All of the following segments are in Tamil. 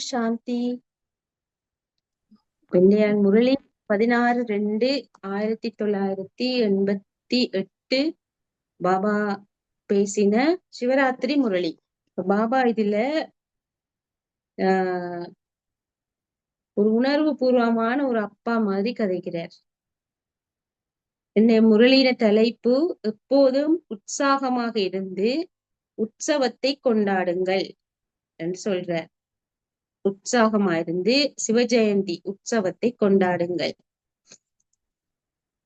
சாந்தி. வெள்ளையான் முரளி 16/2/1988 பாபா பேசின சிவராத்திரி முரளி. பாபா இதுல ஒரு உணர்வு பூர்வமான ஒரு அப்பா மாதிரி கதைக்கிறார். இந்த முரளியின தலைப்பு எப்போதும் உற்சாகமாக இருந்து உற்சவத்தை கொண்டாடுங்கள் என்று சொல்றார். உற்சாகமா இருந்து சிவஜெயந்தி உற்சவத்தை கொண்டாடுங்கள்.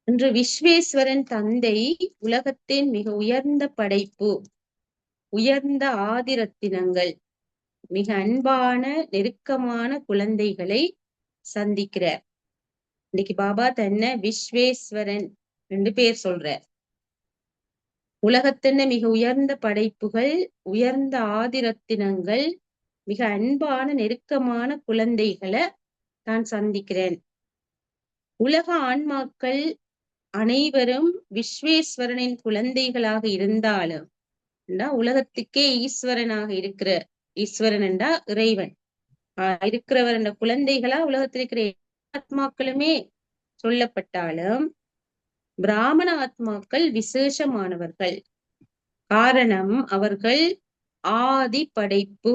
இன்று விஸ்வேஸ்வரன் தந்தை உலகத்தின் மிக உயர்ந்த படைப்பு, உயர்ந்த ஆதிரத்தினங்கள், மிக அன்பான நெருக்கமான குழந்தைகளை சந்திக்கிறார். இன்னைக்கு பாபா தன்னை விஸ்வேஸ்வரன் என்று பேர் சொல்றார். உலகத்தின் மிக உயர்ந்த படைப்புகள், உயர்ந்த ஆதிரத்தினங்கள், மிக அன்பான நெருக்கமான குழந்தைகளை தான் சந்திக்கிறேன். உலக ஆன்மாக்கள் அனைவரும் விஸ்வேஸ்வரனின் குழந்தைகளாக இருந்தாலும் உலகத்துக்கே ஈஸ்வரனாக இருக்கிற ஈஸ்வரன் என்றா இறைவன் இருக்கிறவர் என்ற குழந்தைகளா உலகத்தில் இருக்கிற ஆத்மாக்களுமே சொல்லப்பட்டாலும் பிராமண ஆத்மாக்கள் விசேஷமானவர்கள். காரணம் அவர்கள் ஆதி படைப்பு.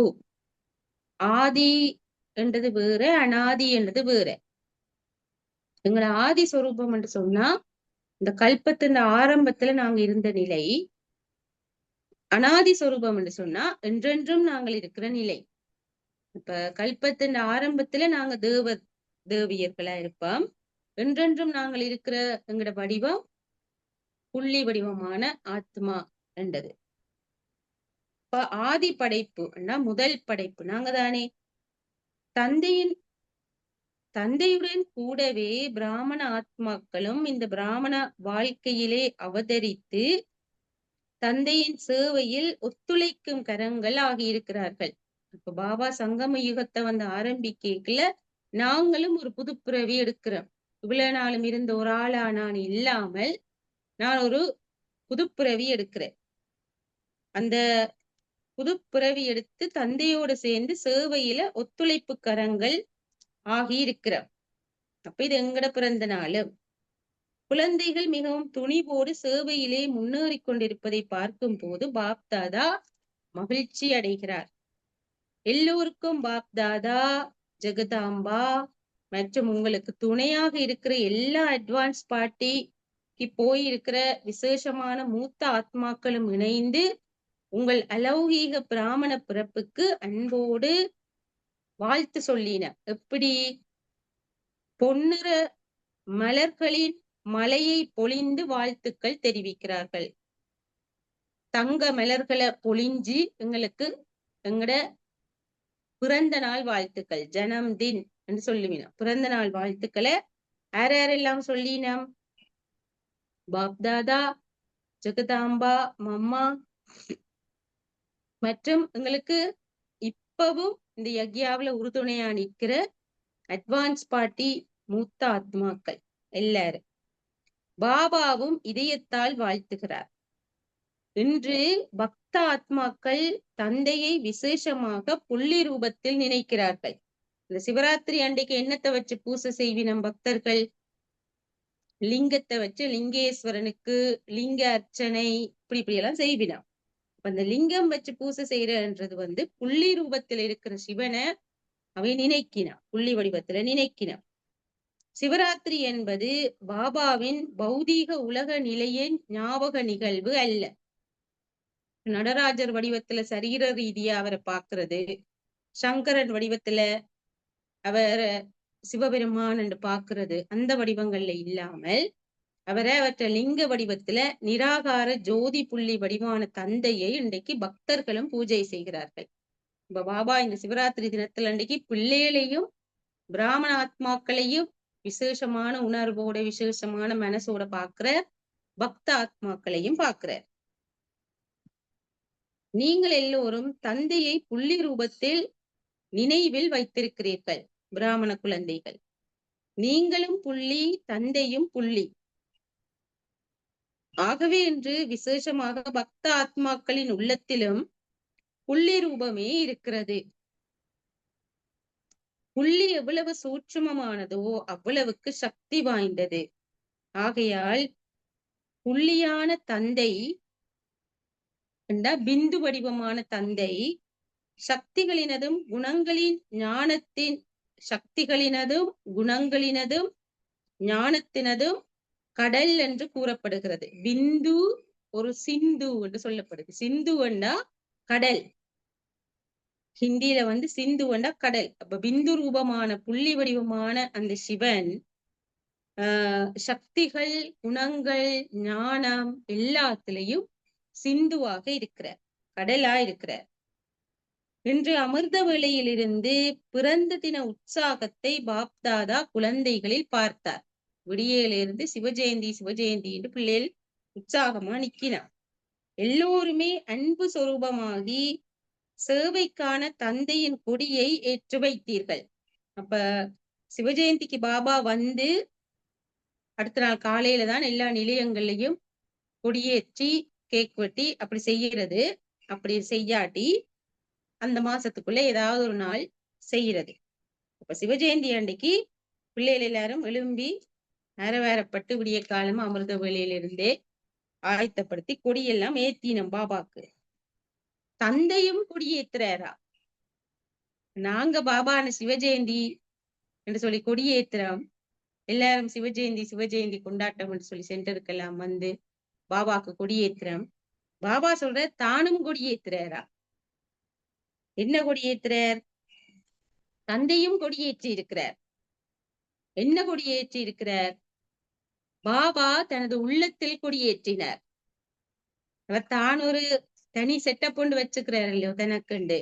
ஆதி என்றது வேற, அனாதி என்றது வேற. எங்களை ஆதி சொரூபம் என்று சொன்னா இந்த கல்பத்தின் ஆரம்பத்துல நாங்க இருந்த நிலை. அனாதி சொரூபம் என்று சொன்னா என்றென்றும் நாங்கள் இருக்கிற நிலை. இப்ப கல்பத்தின் ஆரம்பத்துல நாங்க தேவியர்களா இருப்போம். என்றென்றும் நாங்கள் இருக்கிற எங்கட வடிவம் புள்ளி வடிவமான ஆத்மா என்றது. இப்ப ஆதி படைப்பு முதல் படைப்பு நாங்க தானே. தந்தையுடன் கூடவே பிராமண ஆத்மாக்களும் இந்த பிராமண வாழ்க்கையிலே அவதரித்து தந்தையின் சேவையில் ஒத்துழைக்கும் கரங்கள் ஆகியிருக்கிறார்கள். இப்ப பாபா சங்கம யுகத்தை ஆரம்பிக்கல நாங்களும் ஒரு புதுப்பிறவி எடுக்கிறோம். இவ்வளவு நாளும் இருந்த ஒரு ஆளா நான் இல்லாமல் நான் ஒரு புதுப்பிறவி எடுக்கிறேன். அந்த புதுப்பிறவி எடுத்து தந்தையோடு சேர்ந்து சேவையில ஒத்துழைப்பு கரங்கள் ஆகி இருக்கிறோம். அப்ப இது எங்கட பிறந்த நாளும் குழந்தைகள் மிகவும் துணிவோடு சேவையிலே முன்னேறி கொண்டிருப்பதை பார்க்கும் போது பாப்தாதா மகிழ்ச்சி அடைகிறார். எல்லோருக்கும் பாப்தாதா, ஜெகதாம்பா மற்றும் உங்களுக்கு துணையாக இருக்கிற எல்லா அட்வான்ஸ் பார்ட்டிக்கு போயிருக்கிற விசேஷமான மூத்த ஆத்மாக்களும் இணைந்து உங்கள் அலௌகீக பிராமண பிறப்புக்கு அன்போடு வாழ்த்து சொல்லின. எப்படி? பொன்னிற மலர்களின் மலையை பொழிந்து வாழ்த்துக்கள் தெரிவிக்கிறார்கள். தங்க மலர்களை பொழிஞ்சு எங்களுக்கு எங்கட பிறந்த நாள் வாழ்த்துக்கள், ஜனம்தின் என்று சொல்லுவினோம். பிறந்த நாள் வாழ்த்துக்களை யாரெல்லாம் சொல்லினோம்? பாப்தாதா, ஜெகதாம்பா, மம்மா மற்றும் எங்களுக்கு இப்பவும் இந்த யக்யாவில உறுதுணையா நிற்கிற அட்வான்ஸ் பார்ட்டி மூத்த ஆத்மாக்கள் எல்லாரும். பாபாவும் இதயத்தால் வாழ்த்துகிறார். இன்று பக்த ஆத்மாக்கள் தந்தையை விசேஷமாக புள்ளி ரூபத்தில் நினைக்கிறார்கள். இந்த சிவராத்திரி அன்றைக்கு என்னத்தை வச்சு பூசை செய்வினம் பக்தர்கள்? லிங்கத்தை வச்சு லிங்கேஸ்வரனுக்கு லிங்க அர்ச்சனை இப்படி எல்லாம் செய்வினம். அந்த லிங்கம் வச்சு பூசை செய்யறது புள்ளி ரூபத்தில் இருக்கிற சிவனை அவை நினைக்கினான், புள்ளி வடிவத்துல நினைக்கினான். சிவராத்திரி என்பது பாபாவின் பௌதீக உலக நிலையின் ஞாபக நிகழ்வு அல்ல. நடராஜர் வடிவத்துல சரீர ரீதியா அவரை பார்க்கிறது, சங்கரன் வடிவத்துல அவரை சிவபெருமான் என்று பார்க்கிறது, அந்த வடிவங்கள்ல இல்லாமல் அவரை அவற்ற லிங்க வடிவத்துல நிராகார ஜோதி புள்ளி வடிவான தந்தையை இன்றைக்கு பக்தர்களும் பூஜை செய்கிறார்கள். இப்ப பாபா இந்த சிவராத்திரி தினத்துல அன்றைக்கு பிள்ளைகளையும் பிராமண ஆத்மாக்களையும் விசேஷமான உணர்வோட விசேஷமான மனசோட பாக்குற பக்த ஆத்மாக்களையும் பாக்குற. நீங்கள் எல்லோரும் தந்தையை புள்ளி ரூபத்தில் நினைவில் வைத்திருக்கிறீர்கள். பிராமண குழந்தைகள், நீங்களும் புள்ளி, தந்தையும் புள்ளி. ஆகவே இன்று விசேஷமாக பக்த ஆத்மாக்களின் உள்ளத்திலும் புள்ளி ரூபமே இருக்கிறது. புள்ளி எவ்வளவு சூட்சுமமானதோ அவ்வளவுக்கு சக்தி வாய்ந்தது. ஆகையால் புள்ளியான தந்தை பிந்து வடிவமான தந்தை சக்திகளினதும் குணங்களின் ஞானத்தின் சக்திகளினதும் குணங்களினதும் ஞானத்தினதும் கடல் என்று கூறப்படுகிறது. பிந்து ஒரு சிந்து என்று சொல்லப்படுது. சிந்து என்றா கடல். ஹிந்தியில சிந்து என்றா கடல். அப்ப பிந்து ரூபமான புள்ளி வடிவமான அந்த சிவன் சக்திகள், குணங்கள், ஞானம் எல்லாத்திலையும் சிந்துவாக இருக்கிறார், கடலா இருக்கிறார். இன்று அமிர்த வேளையிலிருந்து பிறந்த தின உற்சாகத்தை பாப்தாதா குழந்தைகளில் பார்த்தார். விடியலிருந்து சிவஜெயந்தி சிவஜெயந்தி என்று பிள்ளைகள் உற்சாகமா நிக்கினார். எல்லோருமே அன்பு சொரூபமாகி சேவைக்கான தந்தையின் கொடியை ஏற்று வைத்தீர்கள். அப்ப சிவஜெயந்திக்கு பாபா அடுத்த நாள் காலையில தான் எல்லா நிலையங்கள்லயும் கொடியேற்றி கேக் வெட்டி அப்படி செய்யறது. அப்படி செய்யாட்டி அந்த மாசத்துக்குள்ள ஏதாவது ஒரு நாள் செய்யறது. அப்ப சிவஜெயந்தி அன்னைக்கு பிள்ளைகள் எல்லாரும் எழும்பி நேரவேறப்பட்டு விடிய காலமா அமிர்த வேளையிலிருந்தே ஆயத்தப்படுத்தி கொடியெல்லாம் ஏத்தினோம் பாபாக்கு. தந்தையும் கொடியேத்துறாரா? நாங்க பாபான சிவஜெயந்தி என்று சொல்லி கொடியேத்துறோம். எல்லாரும் சிவஜெயந்தி சிவஜெயந்தி கொண்டாட்டம் என்று சொல்லி சென்டருக்கெல்லாம் பாபாக்கு கொடியேத்துறோம். பாபா சொல்ற தானும் கொடியேத்துறாரா? என்ன கொடியேத்துறார்? தந்தையும் கொடியேற்றி இருக்கிறார். என்ன கொடியேற்றி இருக்கிறார்? பாபா தனது உள்ளத்தில் கொடியேற்றினார். அவர் தான் ஒரு தனி செட்டப் கொண்டு வச்சுக்கிறார் இல்லையோ தனக்குண்டு.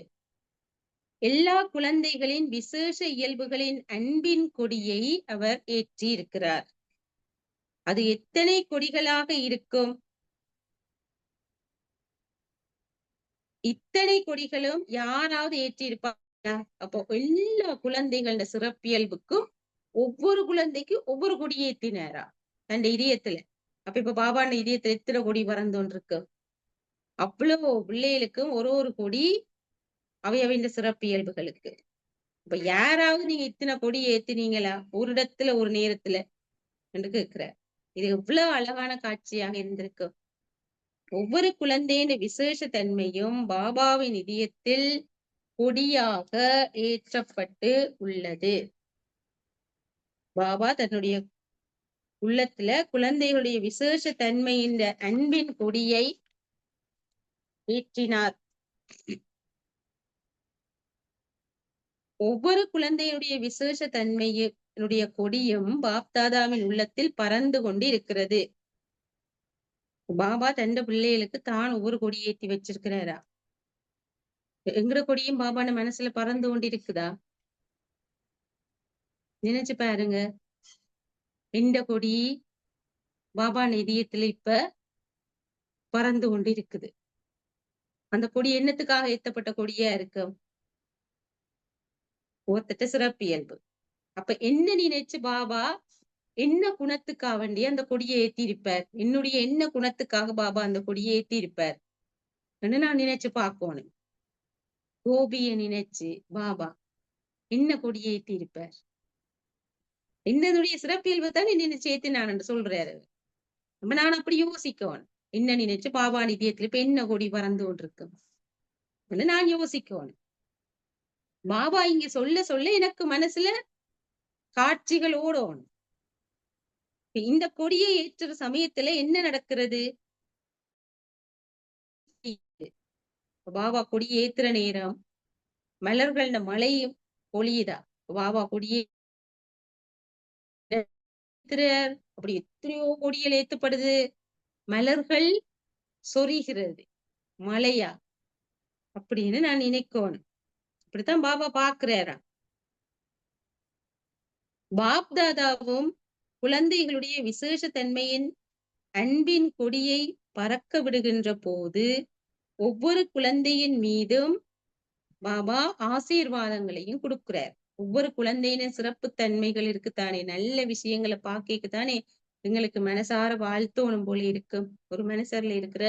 எல்லா குழந்தைகளின் விசேஷ இயல்புகளின் அன்பின் கொடியை அவர் ஏற்றி இருக்கிறார். அது எத்தனை கொடிகளாக இருக்கும்? இத்தனை கொடிகளும் யாராவது ஏற்றி இருப்பாங்க? அப்போ எல்லா குழந்தைகளோட சிறப்பியல்புக்கும் ஒவ்வொரு குழந்தைக்கும் ஒவ்வொரு கொடி ஏத்தினாரா தன் இதயத்துல. அப்ப இப்ப பாபாண்ட இதயத்துல எத்தனை கொடி பறந்தோன்னு இருக்கு? அவ்வளவு பிள்ளைகளுக்கும் ஒரு கொடி அவையவைந்த சிறப்பியல்புகளுக்கு. இப்ப யாராவது நீங்க இத்தனை கொடி ஏத்தினீங்களா ஒரு இடத்துல ஒரு நேரத்துல என்று கேட்கிற. இது எவ்வளவு அழகான காட்சியாக இருந்திருக்கு. ஒவ்வொரு குழந்தையின் விசேஷ தன்மையும் பாபாவின் இதயத்தில் கொடியாக ஏற்றப்பட்டு உள்ளது. பாபா தன்னுடைய உள்ளத்துல குழந்தைகளுடைய விசேஷ தன்மையின் அன்பின் கொடியை ஏற்றினார். ஒவ்வொரு குழந்தையுடைய விசேஷ தன்மையினுடைய கொடியும் பாப்தாதாவின் உள்ளத்தில் பறந்து கொண்டு இருக்கிறது. பாபா தந்த பிள்ளைகளுக்கு தான் ஒவ்வொரு கொடி ஏற்றி வச்சிருக்கிறாரா? எங்கட கொடியும் பாபான மனசுல பறந்து கொண்டு இருக்குதா? நினைச்சு பாருங்க. இந்த கொடி பாபா இதயத்துல இப்ப பறந்து கொண்டு இருக்குது. அந்த கொடி என்னத்துக்காக ஏத்தப்பட்ட கொடியா இருக்கு? ஒருத்தட்ட சிறப்பியல்பு. அப்ப என்ன நினைச்சு பாபா என்ன குணத்துக்காக வேண்டி அந்த கொடியை ஏத்தி இருப்பார்? என்னுடைய என்ன குணத்துக்காக பாபா அந்த கொடியை ஏத்தி இருப்பார் நான் நினைச்சு பார்க்கணும். கோபிய நினைச்சு பாபா என்ன கொடியை ஏத்தி இருப்பார்? என்னதுடைய சிறப்பியல்பு தான் நினைச்சு ஏத்தி நான் சொல்றாரு. நம்ம நான் அப்படி யோசிக்கணும். என்ன நினைச்சு பாபா நிதியத்துல இப்ப என்ன கொடி பறந்து கொண்டிருக்கு நான் யோசிக்கணும். பாபா இங்க சொல்ல சொல்ல எனக்கு மனசுல காட்சிகள் ஓடணும். இந்த கொடியை ஏற்றுற சமயத்துல என்ன நடக்கிறது? பாபா கொடி ஏத்துற நேரம் மலர்கள்ட மழையும் பொழியுதா? பாபா கொடியே அப்படி எத்தனையோ கொடிகள் ஏத்துப்படுது. மலர்கள் சொரிகிறது மழையா அப்படின்னு நான் நினைக்கணும். அப்படித்தான் பாபா பாக்குறாரா? பாப்தாதாவும் குழந்தைகளுடைய விசேஷ தன்மையின் அன்பின் கொடியை பறக்க விடுகின்ற போது ஒவ்வொரு குழந்தையின் மீதும் பாபா ஆசீர்வாதங்களையும் கொடுக்கிறார். ஒவ்வொரு குழந்தையின் சிறப்பு தன்மைகள் இருக்குத்தானே, நல்ல விஷயங்களை பாக்கத்தானே எங்களுக்கு மனசார வாழ்த்தோணும் போல இருக்கும். ஒரு மனசர்ல இருக்கிற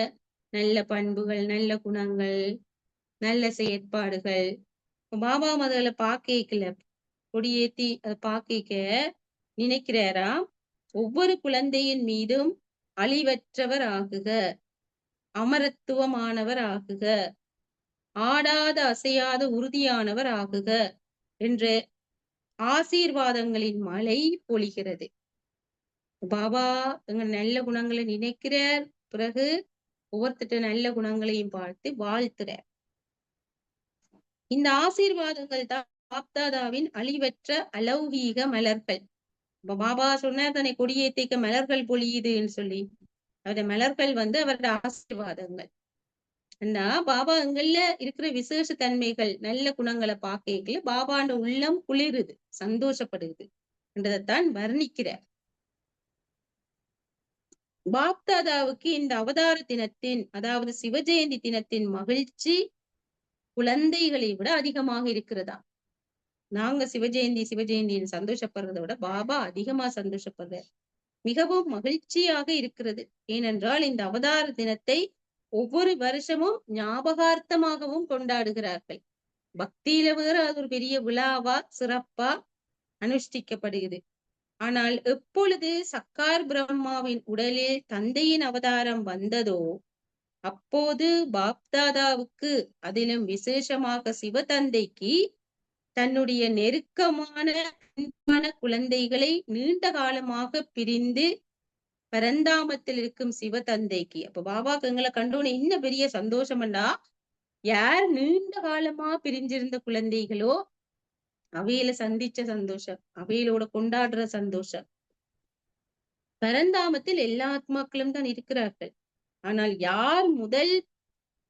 நல்ல பண்புகள், நல்ல குணங்கள், நல்ல செயற்பாடுகள் பாபா முதல்ல பாக்கல கொடியேத்தி அதை பாக்கிக்க நினைக்கிறாராம். ஒவ்வொரு குழந்தையின் மீதும் அழிவற்றவர் ஆகுக, அமரத்துவமானவர் ஆகுக, ஆடாத அசையாத உறுதியானவர் ஆகுக என்ற ஆசீர்வாதங்களின் மழை பொழிகிறது. பாபா எங்க நல்ல குணங்களை நினைக்கிறார், பிறகு ஒவ்வொருத்திட்ட நல்ல குணங்களையும் பார்த்து வாழ்த்துறார். இந்த ஆசீர்வாதங்கள் தான் பாப்தாதாவின் அழிவற்ற அலௌகீக மலர்கள். பாபா சொன்னார் தன்னை கொடியேத்திக்க மலர்கள் பொழியுதுன்னு சொல்லி, அவருடைய மலர்கள் அவருடைய ஆசீர்வாதங்கள். பாபா எங்கள்ல இருக்கிற விசேஷ தன்மைகள் நல்ல குணங்களை பார்க்கல பாபாண்ட உள்ளம் குளிருது, சந்தோஷப்படுது என்றதைத்தான் வர்ணிக்கிறார். பாப்தாதாவுக்கு இந்த அவதார தினத்தின், அதாவது சிவஜெயந்தி தினத்தின் மகிழ்ச்சி குழந்தைகளை விட அதிகமாக இருக்கிறதா. நாங்க சிவஜெயந்தின்னு சந்தோஷப்படுறதை விட பாபா அதிகமா சந்தோஷப்படுறார். மிகவும் மகிழ்ச்சியாக இருக்கிறது. ஏனென்றால் இந்த அவதார தினத்தை ஒவ்வொரு வருஷமும் ஞாபகார்த்தமாகவும் கொண்டாடுகிறார்கள். பக்தியில வேற அது ஒரு பெரிய விழாவா சிறப்பா அனுஷ்டிக்கப்படுகிறது. ஆனால் எப்பொழுது சக்கார் பிரம்மாவின் உடலில் தந்தையின் அவதாரம் வந்ததோ அப்போது பாப்தாதாவுக்கு, அதிலும் விசேஷமாக சிவதந்தைக்கு, தன்னுடைய நெருக்கமான குழந்தைகளை நீண்ட காலமாக பிரிந்து பரந்தாமத்தில் இருக்கும் சிவதந்தைக்கு, அப்ப பாபாக்கு எங்களை கண்டோன்னு இன்னும் பெரிய சந்தோஷம்டா. யார் நீண்ட காலமா பிரிஞ்சிருந்த குழந்தைகளோ அவையில சந்திச்ச சந்தோஷம், அவையிலோட கொண்டாடுற சந்தோஷம். பரந்தாமத்தில் எல்லா ஆத்மாக்களும் தான் இருக்கிறார்கள். ஆனால் யார் முதல்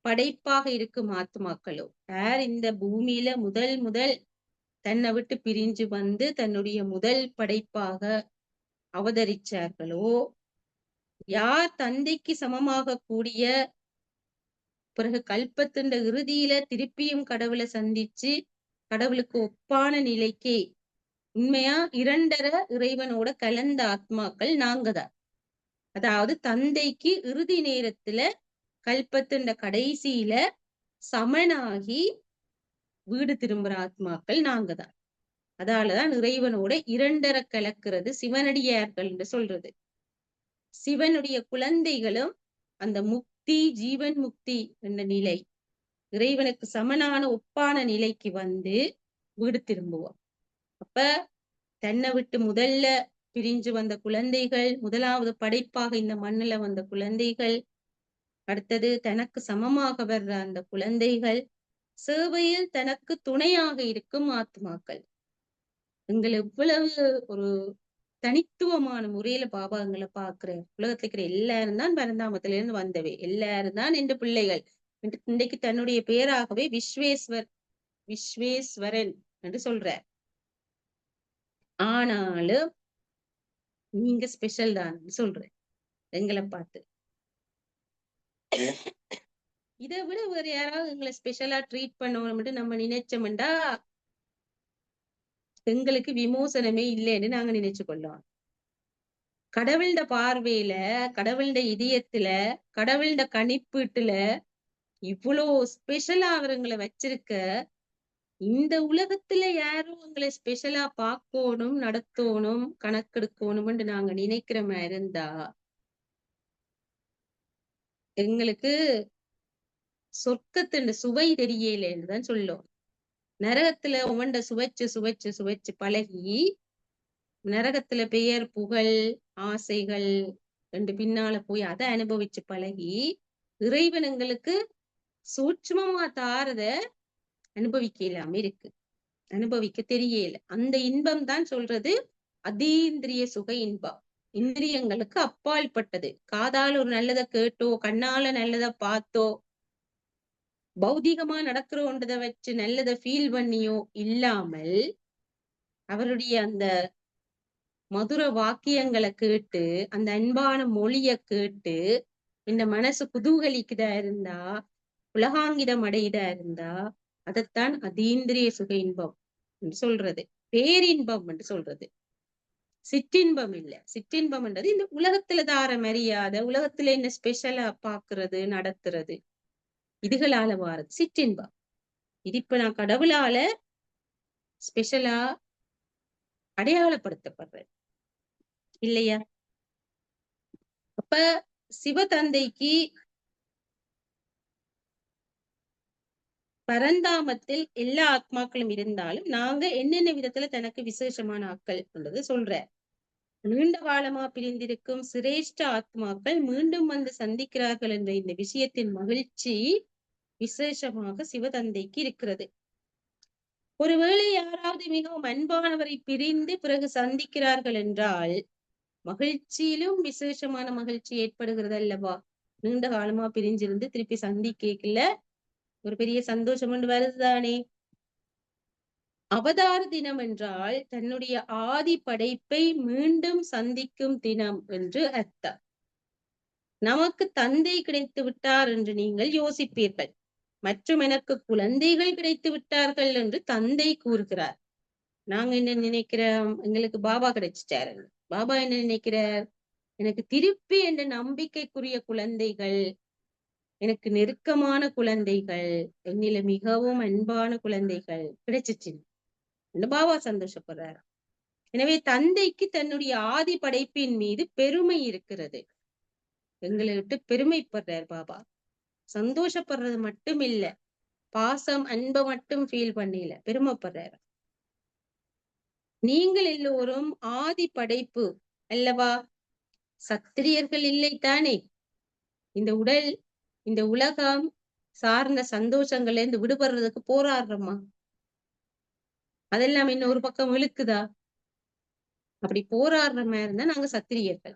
படைப்பாக இருக்கும் ஆத்மாக்களோ, யார் இந்த பூமியில முதல் தன்னை விட்டு பிரிஞ்சு வந்து தன்னுடைய முதல் படைப்பாக அவதரிச்சார்களோ, யார் தந்தைக்கு சமமாக கூடிய பிறகு கல்பத்தின் இறுதியில திருப்பியும் கடவுளை சந்திச்சு கடவுளுக்கு ஒப்பான நிலைக்கு உண்மையா இரண்டரை இறைவனோட கலந்த ஆத்மாக்கள் நாங்கதான். அதாவது தந்தைக்கு இறுதி நேரத்துல கல்பத்தின் கடைசியில சமனாகி வீடு திரும்புற ஆத்மாக்கள் நாங்கதான். அதாலதான் இறைவனோட இரண்டரை கலக்கிறது சிவனடியார்கள் என்று சொல்றது. சிவனுடைய குழந்தைகளும் அந்த முக்தி, ஜீவன் முக்தி என்ற நிலை, இறைவனுக்கு சமனான ஒப்பான நிலைக்கு வந்து வீடு திரும்புவோம். அப்ப தன்னை விட்டு முதல்ல பிரிஞ்சு வந்த குழந்தைகள், முதலாவது படைப்பாக இந்த மண்ணுல வந்த குழந்தைகள், அடுத்தது தனக்கு சமமாக வர்ற அந்த குழந்தைகள், சேவையில் தனக்கு துணையாக இருக்கும் ஆத்மாக்கள். எங்களை இவ்வளவு ஒரு தனித்துவமான முறையில பாபா எங்களை பாக்குறார். உலகத்துல இருக்கிற எல்லாரும் தான் பரந்தாமத்தில இருந்து வந்தவை, எல்லாரும் தான் என்ற பிள்ளைகள். இன்றைக்கு தன்னுடைய பேராகவே விஸ்வேஸ்வரன் என்று சொல்றார். ஆனாலும் நீங்க ஸ்பெஷல் தான் சொல்றேன் எங்களை பார்த்து. இதை விட வேற யாராவது எங்களை ஸ்பெஷலா ட்ரீட் பண்ணணும் நம்ம நினைச்சோம்டா எங்களுக்கு விமோசனமே இல்லைன்னு நாங்க நினைச்சு கொள்ளோம். கடவுள்ட பார்வையில, கடவுள்ட இதயத்துல, கடவுள்ட கணிப்பீட்டுல இவ்வளோ ஸ்பெஷலா அவருங்களை வச்சிருக்க, இந்த உலகத்துல யாரும் எங்களை ஸ்பெஷலா பார்க்கணும், நடத்தணும், கணக்கெடுக்கணும்னு நாங்க நினைக்கிற மாதிரி இருந்தா எங்களுக்கு சொர்க்கத்தின் சுவை தெரியலன்னு தான் சொல்லும். நரகத்துல உவண்ட சுவைச்சு பழகி நரகத்துல பெயர், புகழ், ஆசைகள் ரெண்டு பின்னால போய் அதை அனுபவிச்சு பழகி இறைவன் எங்களுக்கு சூட்சமமா தாரத அனுபவிக்க இல்லாம இருக்கு, அனுபவிக்க தெரியல. அந்த இன்பம் தான் சொல்றது அதீந்திரிய சுக இன்பம். இந்திரியங்களுக்கு அப்பாற்பட்டது. காதால் ஒரு நல்லதை கேட்டோ, கண்ணால நல்லதை பார்த்தோ, பௌதிகமா நடக்கிறோன்றதை வச்சு நல்லதை ஃபீல் பண்ணியோ இல்லாமல் அவருடைய அந்த மதுர வாக்கியங்களை கேட்டு, அந்த அன்பான மொழிய கேட்டு இந்த மனசு குதூகலிக்குதா இருந்தா, உலகாங்கிடம் அடையுதா இருந்தா, அதைத்தான் அதீந்திரிய சுக இன்பம் என்று சொல்றது, பேரின்பம் என்று சொல்றது. சிற்றின்பம் இல்ல. சிற்றின்பம் என்றது இந்த உலகத்துல தார மரியாதை, உலகத்துல என்ன ஸ்பெஷலா பாக்குறது, நடத்துறது, இதுகளால வாரது சிற்றின்பம். இது இப்ப நான் கடவுளால ஸ்பெஷலா அடையாளப்படுத்தப்படுறது இல்லையா? அப்ப சிவதந்தைக்கு பரந்தாமத்தில் எல்லா ஆத்மாக்களும் இருந்தாலும் நாங்க என்னென்ன விதத்துல தனக்கு விசேஷமான ஆட்கள் என்றது சொல்ற. நீண்ட காலமா பிரிந்திருக்கும் சிரேஷ்ட ஆத்மாக்கள் மீண்டும் வந்து சந்திக்கிறார்கள் என்ற இந்த விஷயத்தின் மகிழ்ச்சி விசேஷமாக சிவதந்தைக்கு இருக்கிறது. ஒருவேளை யாராவது மிகவும் அன்பானவரை பிரிந்து பிறகு சந்திக்கிறார்கள் என்றால் மகிழ்ச்சியிலும் விசேஷமான மகிழ்ச்சி ஏற்படுகிறது அல்லவா? நீண்ட காலமா பிரிஞ்சிருந்து திருப்பி சந்திக்கல ஒரு பெரிய சந்தோஷம் ஒன்று வருதுதானே. அவதார தினம் என்றால் தன்னுடைய ஆதி படைப்பை மீண்டும் சந்திக்கும் தினம் என்று அர்த்தம். நமக்கு தந்தை கிடைத்து விட்டார் என்று நீங்கள் யோசிப்பீர்கள், மற்றும் எனக்கு குழந்தைகள் கிடைத்து விட்டார்கள் என்று தந்தை கூறுகிறார். நாங்க என்ன நினைக்கிறோம்? எங்களுக்கு பாபா கிடைச்சிட்டாரு. பாபா என்ன நினைக்கிறார்? எனக்கு திருப்பி என்ற நம்பிக்கைக்குரிய குழந்தைகள், எனக்கு நெருக்கமான குழந்தைகள், என்னில மிகவும் அன்பான குழந்தைகள் கிடைச்சிச்சு பாபா சந்தோஷப்படுறார். எனவே தந்தைக்கு தன்னுடைய ஆதி படைப்பின் மீது பெருமை இருக்கிறது. எங்களை விட்டு பெருமைப்படுறார் பாபா. சந்தோஷப்படுறது மட்டும் இல்ல, பாசம் அன்பை மட்டும் ஃபீல் பண்ணல, பெருமைப்படுறார். நீங்கள் எல்லோரும் ஆதி படைப்பு அல்லவா? சத்திரியர்கள் இல்லை தானே? இந்த உடல், இந்த உலகம் சார்ந்த சந்தோஷங்கள்ல இருந்து விடுபடுறதுக்கு போராடுறோமா? அதெல்லாம் இன்னொரு பக்கம் இழுக்குதா? அப்படி போராடுற மாதிரி இருந்தா நாங்க சத்திரியர்கள்.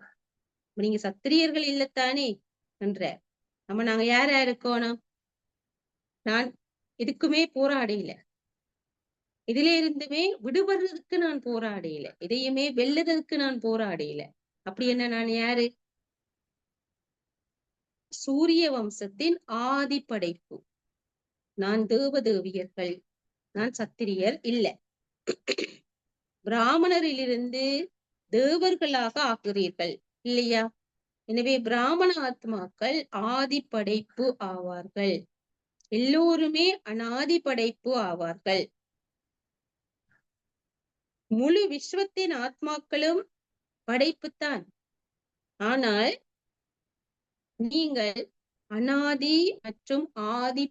நீங்க சத்திரியர்கள் இல்லத்தானே என்ற நாங்க யாரா இருக்கணும்? நான் இதுக்குமே போராடையில, இதுல இருந்துமே விடுபடுறதுக்கு நான் போராடையில, இதையுமே வெல்லுறதுக்கு நான் போராடையில. அப்படி என்ன நான் யாரு? சூரிய வம்சத்தின் ஆதி படைப்பு. நான் தேவதேவியர்கள், நான் சத்திரியர் இல்ல. பிராமணரிலிருந்து தேவர்களாக ஆக்குறீர்கள் இல்லையா? எனவே பிராமண ஆத்மாக்கள் ஆதி படைப்பு ஆவார்கள். எல்லோருமே அனாதி படைப்பு ஆவார்கள். முழு விஸ்வத்தின் ஆத்மாக்களும் படைப்புத்தான். ஆனால் நீங்கள் அனாதி மற்றும் ஆதி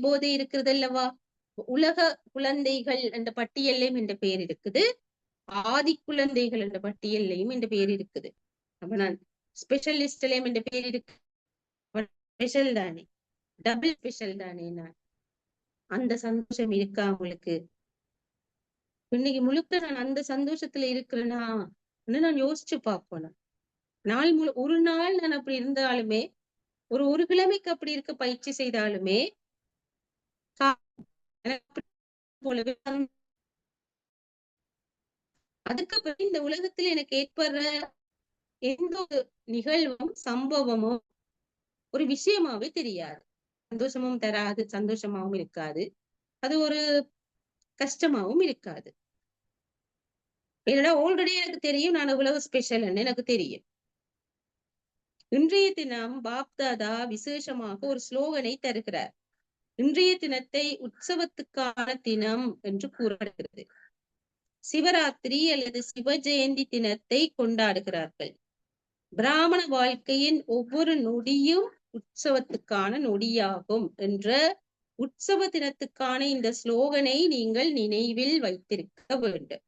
போதை இருக்கிறது அல்லவா? உலக குழந்தைகள் என்ற பட்டியலையும் என்ற பெயர் இருக்குது, ஆதி குழந்தைகள் என்ற பட்டியலையும் என்ற பெயர் இருக்குது. அப்ப நான் ஸ்பெஷலிஸ்ட்லயும் என்ற பெயர் இருக்கு, ஸ்பெஷல் தானே, டபுள் ஸ்பெஷல் தானே. நான் அந்த சந்தோஷம் இருக்கா உங்களுக்கு? இன்னைக்கு முழுக்க நான் அந்த சந்தோஷத்துல இருக்கிறேனா நான் யோசிச்சு பார்ப்பேன். நாள் ஒரு நாள் நான் அப்படி இருந்தாலுமே, ஒரு கிழமைக்கு அப்படி இருக்க பயிற்சி செய்தாலுமே போலவே அதுக்கு இந்த உலகத்துல எனக்கு ஏற்படுற எந்த ஒரு நிகழ்வும் சம்பவமும் ஒரு விஷயமாவே தெரியாது. சந்தோஷமும் தராது, சந்தோஷமாவும் இருக்காது, அது ஒரு கஷ்டமாவும் இருக்காது. ஏன்னா ஆல்ரெடி எனக்கு தெரியும் நான் இவ்வளவு ஸ்பெஷல்னு எனக்கு தெரியும். இன்றைய தினம் பாப்தாதா விசேஷமாக ஒரு ஸ்லோகனை தருகிறார். இன்றைய தினத்தை உற்சவத்துக்கான தினம் என்று கூறப்படுகிறது. சிவராத்திரி அல்லது சிவ ஜெயந்தி தினத்தை கொண்டாடுகிறார்கள். பிராமண வாழ்க்கையின் ஒவ்வொரு நொடியும் உற்சவத்துக்கான நொடியாகும் என்ற உற்சவ தினத்துக்கான இந்த ஸ்லோகனை நீங்கள் நினைவில் வைத்திருக்க வேண்டும்.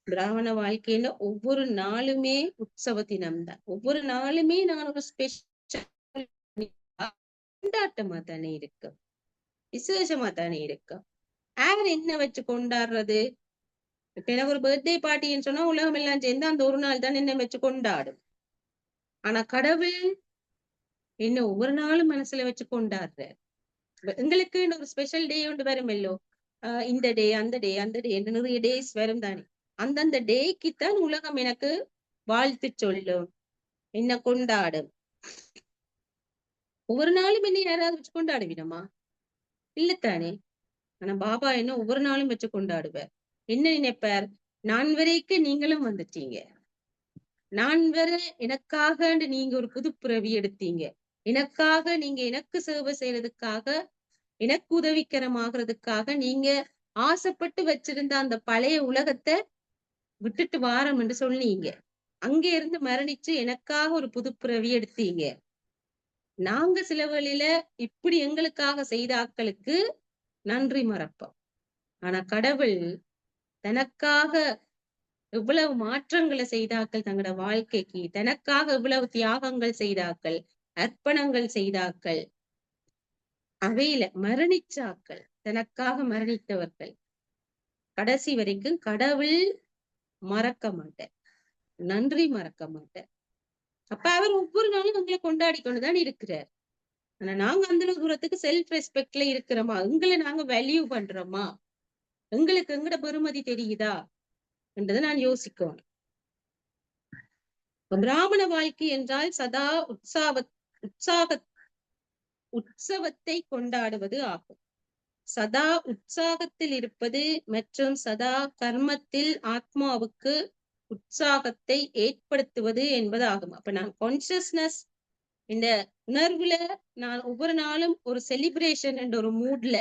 பிராமண வாழ்க்கையில ஒவ்வொரு நாளுமே உற்சவ தினம்தான். ஒவ்வொரு நாளுமே நான் ஒரு ஸ்பெஷல் கொண்டாட்டமா தானே இருக்கு, விசேஷமா தானே இருக்கு. யார் என்ன வச்சு கொண்டாடுறது? இப்ப எனக்கு ஒரு பர்த்டே பார்ட்டின்னு சொன்னா உலகம் எல்லாம் சேர்ந்து அந்த ஒரு நாள் தான் என்ன வச்சு கொண்டாடும். ஆனா கடவுள் என்ன ஒவ்வொரு நாளும் மனசுல வச்சு கொண்டாடுற. எங்களுக்கு ஒரு ஸ்பெஷல் டே ஒன்று வரும் இல்லோ, இந்த டே அந்த டே அந்த டே என்று நிறைய டேஸ் வரும் தானே. அந்தந்த டேக்குத்தான் உலகம் எனக்கு வாழ்த்து சொல்லும், என்ன கொண்டாடும். ஒவ்வொரு நாளும் என்ன யாராவது வச்சு கொண்டாடுவினமா? இல்லத்தானே. ஆனா பாபா என்ன ஒவ்வொரு நாளும் வச்சு கொண்டாடுவார். என்ன நினைப்பார்? நான் வரைக்கும் நீங்களும் வந்துட்டீங்க, நான் வர எனக்காக நீங்க ஒரு புது பிறவி எடுத்தீங்க, எனக்காக நீங்க எனக்கு சேவை செய்யறதுக்காக, எனக்கு உதவிக்கரமாகிறதுக்காக நீங்க ஆசைப்பட்டு வச்சிருந்த அந்த பழைய உலகத்தை விட்டுட்டு வாரம் என்று சொன்னீங்க. அங்க இருந்து மரணிச்சு எனக்காக ஒரு புதுப்பிறவி எடுத்தீங்க. நாங்க சில வழியில இப்படி எங்களுக்காக செய்த ஆட்களுக்கு நன்றி மறப்போம். ஆனா கடவுள் தனக்காக எவ்வளவு மாற்றங்களை செய்தாக்கள் தங்களோட வாழ்க்கைக்கு, தனக்காக எவ்வளவு தியாகங்கள் செய்தாக்கள், அர்ப்பணங்கள் செய்தாக்கள், அவையில மரணிச்சாக்கள், தனக்காக மரணித்தவர்கள் கடைசி வரைக்கும் கடவுள் மறக்க மாட்டார், நன்றி மறக்க மாட்டார். அப்ப அவர் ஒவ்வொரு நாளும் எங்களை கொண்டாடி கொண்டுதான் இருக்கிறார். ஆனா நாங்க அந்த அளவு தூரத்துக்கு செல்ஃப் ரெஸ்பெக்ட்ல இருக்கிறோமா, எங்களை நாங்க வேல்யூ பண்றோமா, எங்களுக்கு எங்கட பெருமதி தெரியுதா என்றதை நான் யோசிக்கணும். பிராமண வாழ்க்கை என்றால் சதா உற்சாக உற்சவத்தை கொண்டாடுவது ஆகும். சதா உற்சாகத்தில் இருப்பது மற்றும் சதா கர்மத்தில் ஆத்மாவுக்கு உற்சாகத்தை ஏற்படுத்துவது என்பதாகும். அப்ப நான் கான்சியஸ்னஸ் இந்த உணர்வுல நான் ஒவ்வொரு நாளும் ஒரு செலிப்ரேஷன் என்ற ஒரு மூட்ல,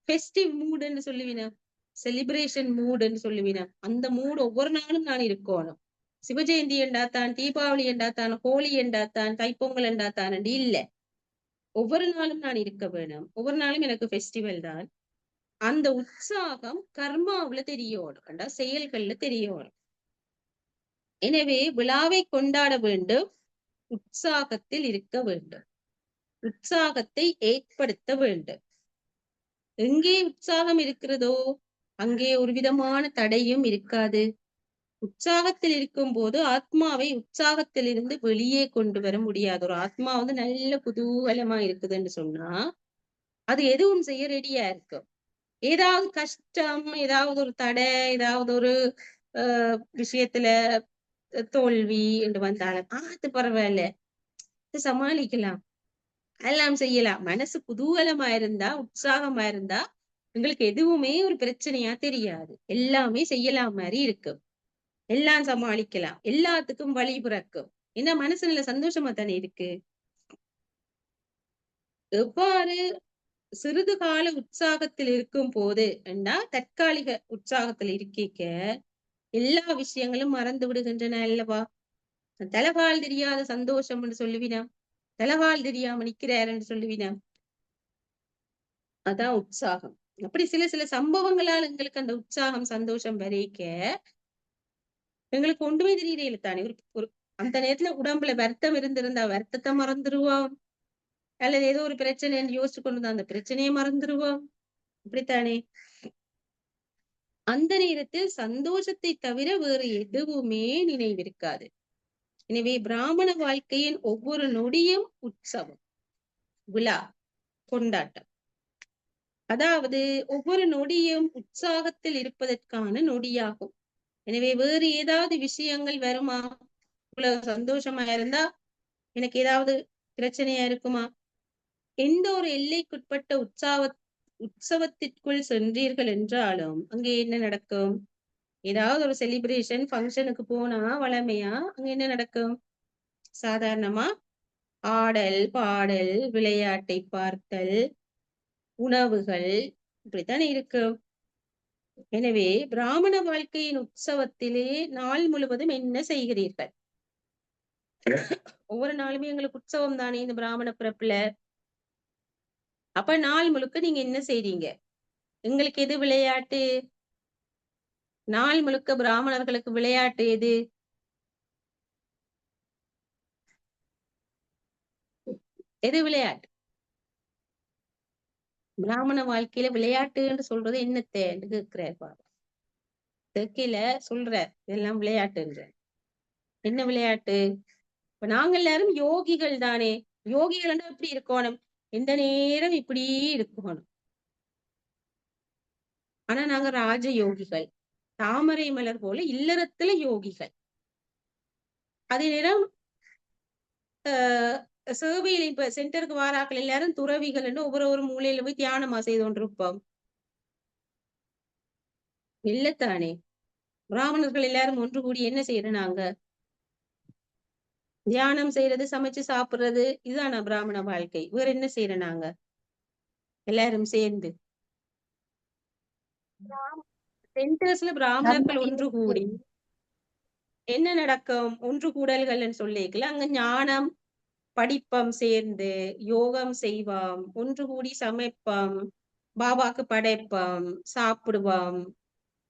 ஃபெஸ்டிவ் மூடுன்னு சொல்லுவீனா, செலிப்ரேஷன் மூடுன்னு சொல்லுவீனா, அந்த மூடு ஒவ்வொரு நாளும் நான் இருக்கணும். சிவஜெயந்தி என்றாத்தான், தீபாவளி என்றாத்தான், ஹோலி என்றாத்தான், தைப்பொங்கல் என்றாத்தான் இல்ல. ஒவ்வொரு நாளும் நான் இருக்க வேணும். ஒவ்வொரு நாளும் எனக்கு ஃபெஸ்டிவல் தான். அந்த உற்சாகம் கர்மாவுல தெரியணும், கண்டா செயல்கள்ல தெரியணும். எனவே விழாவை கொண்டாட வேண்டும், உற்சாகத்தில் இருக்க வேண்டும், உற்சாகத்தை ஏற்படுத்த வேண்டும். எங்கே உற்சாகம் இருக்கிறதோ அங்கே ஒரு விதமான தடையும் இருக்காது. உற்சாகத்தில் இருக்கும் போது ஆத்மாவை உற்சாகத்திலிருந்து வெளியே கொண்டு வர முடியாது. ஒரு ஆத்மா நல்ல குதூகலமா இருக்குதுன்னு சொன்னா அது எதுவும் செய்ய ரெடியா இருக்கும். ஏதாவது கஷ்டம், ஏதாவது ஒரு தடை, ஏதாவது ஒரு விஷயத்துல தோல்வி என்று வந்தாலும் அது பரவாயில்ல, சமாளிக்கலாம், எல்லாம் செய்யலாம். மனசு குதூகலமா இருந்தா, உற்சாகமா இருந்தா உங்களுக்கு எதுவுமே ஒரு பிரச்சனையா தெரியாது. எல்லாமே செய்யலாம் மாதிரி இருக்கும், எல்லாம் சமாளிக்கலாம், எல்லாத்துக்கும் வழி பிறக்கும். ஏன்னா மனசு நல்ல சந்தோஷமா தானே இருக்கு. எவ்வாறு சிறிது கால உற்சாகத்தில் இருக்கும் போது என்றா தற்காலிக உற்சாகத்தில் இருக்க எல்லா விஷயங்களும் மறந்து விடுகின்றன அல்லவா. தலகால் தெரியாத சந்தோஷம் என்று சொல்லுவினா, தலகால் தெரியாம நிக்கிறார் என்று சொல்லுவினா, அதான் உற்சாகம். அப்படி சில சில சம்பவங்களால் எங்களுக்கு அந்த உற்சாகம் சந்தோஷம் வரைக்க எங்களுக்கு ஒன்றுமே தெரியல தானே. ஒரு அந்த நேரத்துல உடம்புல வருத்தம் இருந்திருந்தா வருத்தத்தை மறந்துடுவோம், அல்லது ஏதோ ஒரு பிரச்சனைன்னு யோசிச்சு கொண்டு அந்த பிரச்சனையை மறந்துடுவோம், இப்படித்தானே. அந்த நேரத்தில் சந்தோஷத்தை தவிர வேறு எதுவுமே நினைவிருக்காது. எனவே பிராமண வாழ்க்கையின் ஒவ்வொரு நொடியும் உற்சவம், விழா, கொண்டாட்டம். அதாவது ஒவ்வொரு நொடியும் உற்சாகத்தில் இருப்பதற்கான நொடியாகும். எனவே வேறு ஏதாவது விஷயங்கள் வருமா, இவ்வளவு சந்தோஷமா இருந்தா எனக்கு ஏதாவது பிரச்சனையா இருக்குமா, எந்த ஒரு எல்லைக்குட்பட்ட உற்சவத்திற்குள் சென்றீர்கள் என்றாலும் அங்கே என்ன நடக்கும், ஏதாவது ஒரு செலிப்ரேஷன் ஃபங்க்ஷனுக்கு போனா வளமையா அங்க என்ன நடக்கும், சாதாரணமா ஆடல் பாடல் விளையாட்டை பார்த்தல் உணவுகள் இப்படித்தானே இருக்கு. எனவே பிராமண வாழ்க்கையின் உற்சவத்திலே நாள் முழுவதும் என்ன செய்கிறீர்கள்? ஒவ்வொரு நாளுமே எங்களுக்கு உற்சவம் தானே இந்த பிராமண பிறப்புல. அப்ப நாள் முழுக்க நீங்க என்ன செய்றீங்க? எங்களுக்கு எது விளையாட்டு? நாள் முழுக்க பிராமணர்களுக்கு விளையாட்டு எது? எது விளையாட்டு? பிராமண வாழ்க்கையில விளையாட்டுன்னு சொல்றது என்னத்தை கேட்கிறார் பாரு. தெற்கையில சொல்ற இதெல்லாம் விளையாட்டுன்ற என்ன விளையாட்டு? இப்ப நாங்க எல்லாரும் யோகிகள் தானே. யோகிகள் எப்படி இருக்கணும், எந்த நேரம் இப்படி இருக்கணும். ஆனா நாங்க ராஜ யோகிகள், தாமரை மலர் போல இல்லறத்துல யோகிகள். அதே நேரம் சேவையில இப்ப சென்டருக்கு வாராக்கள் எல்லாரும் துறவிகள் ஒவ்வொரு மூலையில போய் தியானமா செய்து கொண்டிருப்போம் இல்லத்தானே. பிராமணர்கள் எல்லாரும் ஒன்று கூடி என்ன செய்யறோம் நாங்க, தியானம் செய்யறது, சமைச்சு சாப்பிடுறது, இதுதானா பிராமண வாழ்க்கை? வேற என்ன செய்யறோம் நாங்க எல்லாரும் சேர்ந்து? சென்டர்ஸ்ல பிராமணர்கள் ஒன்று கூடி என்ன நடக்கும்? ஒன்று கூடல்கள்ன்னு சொல்லிக்கல அங்க ஞானம் படிப்பம் சேர்ந்து யோகம் செய்வோம், ஒன்று கூடி சமைப்போம், பாபாக்கு படைப்போம், சாப்பிடுவோம்.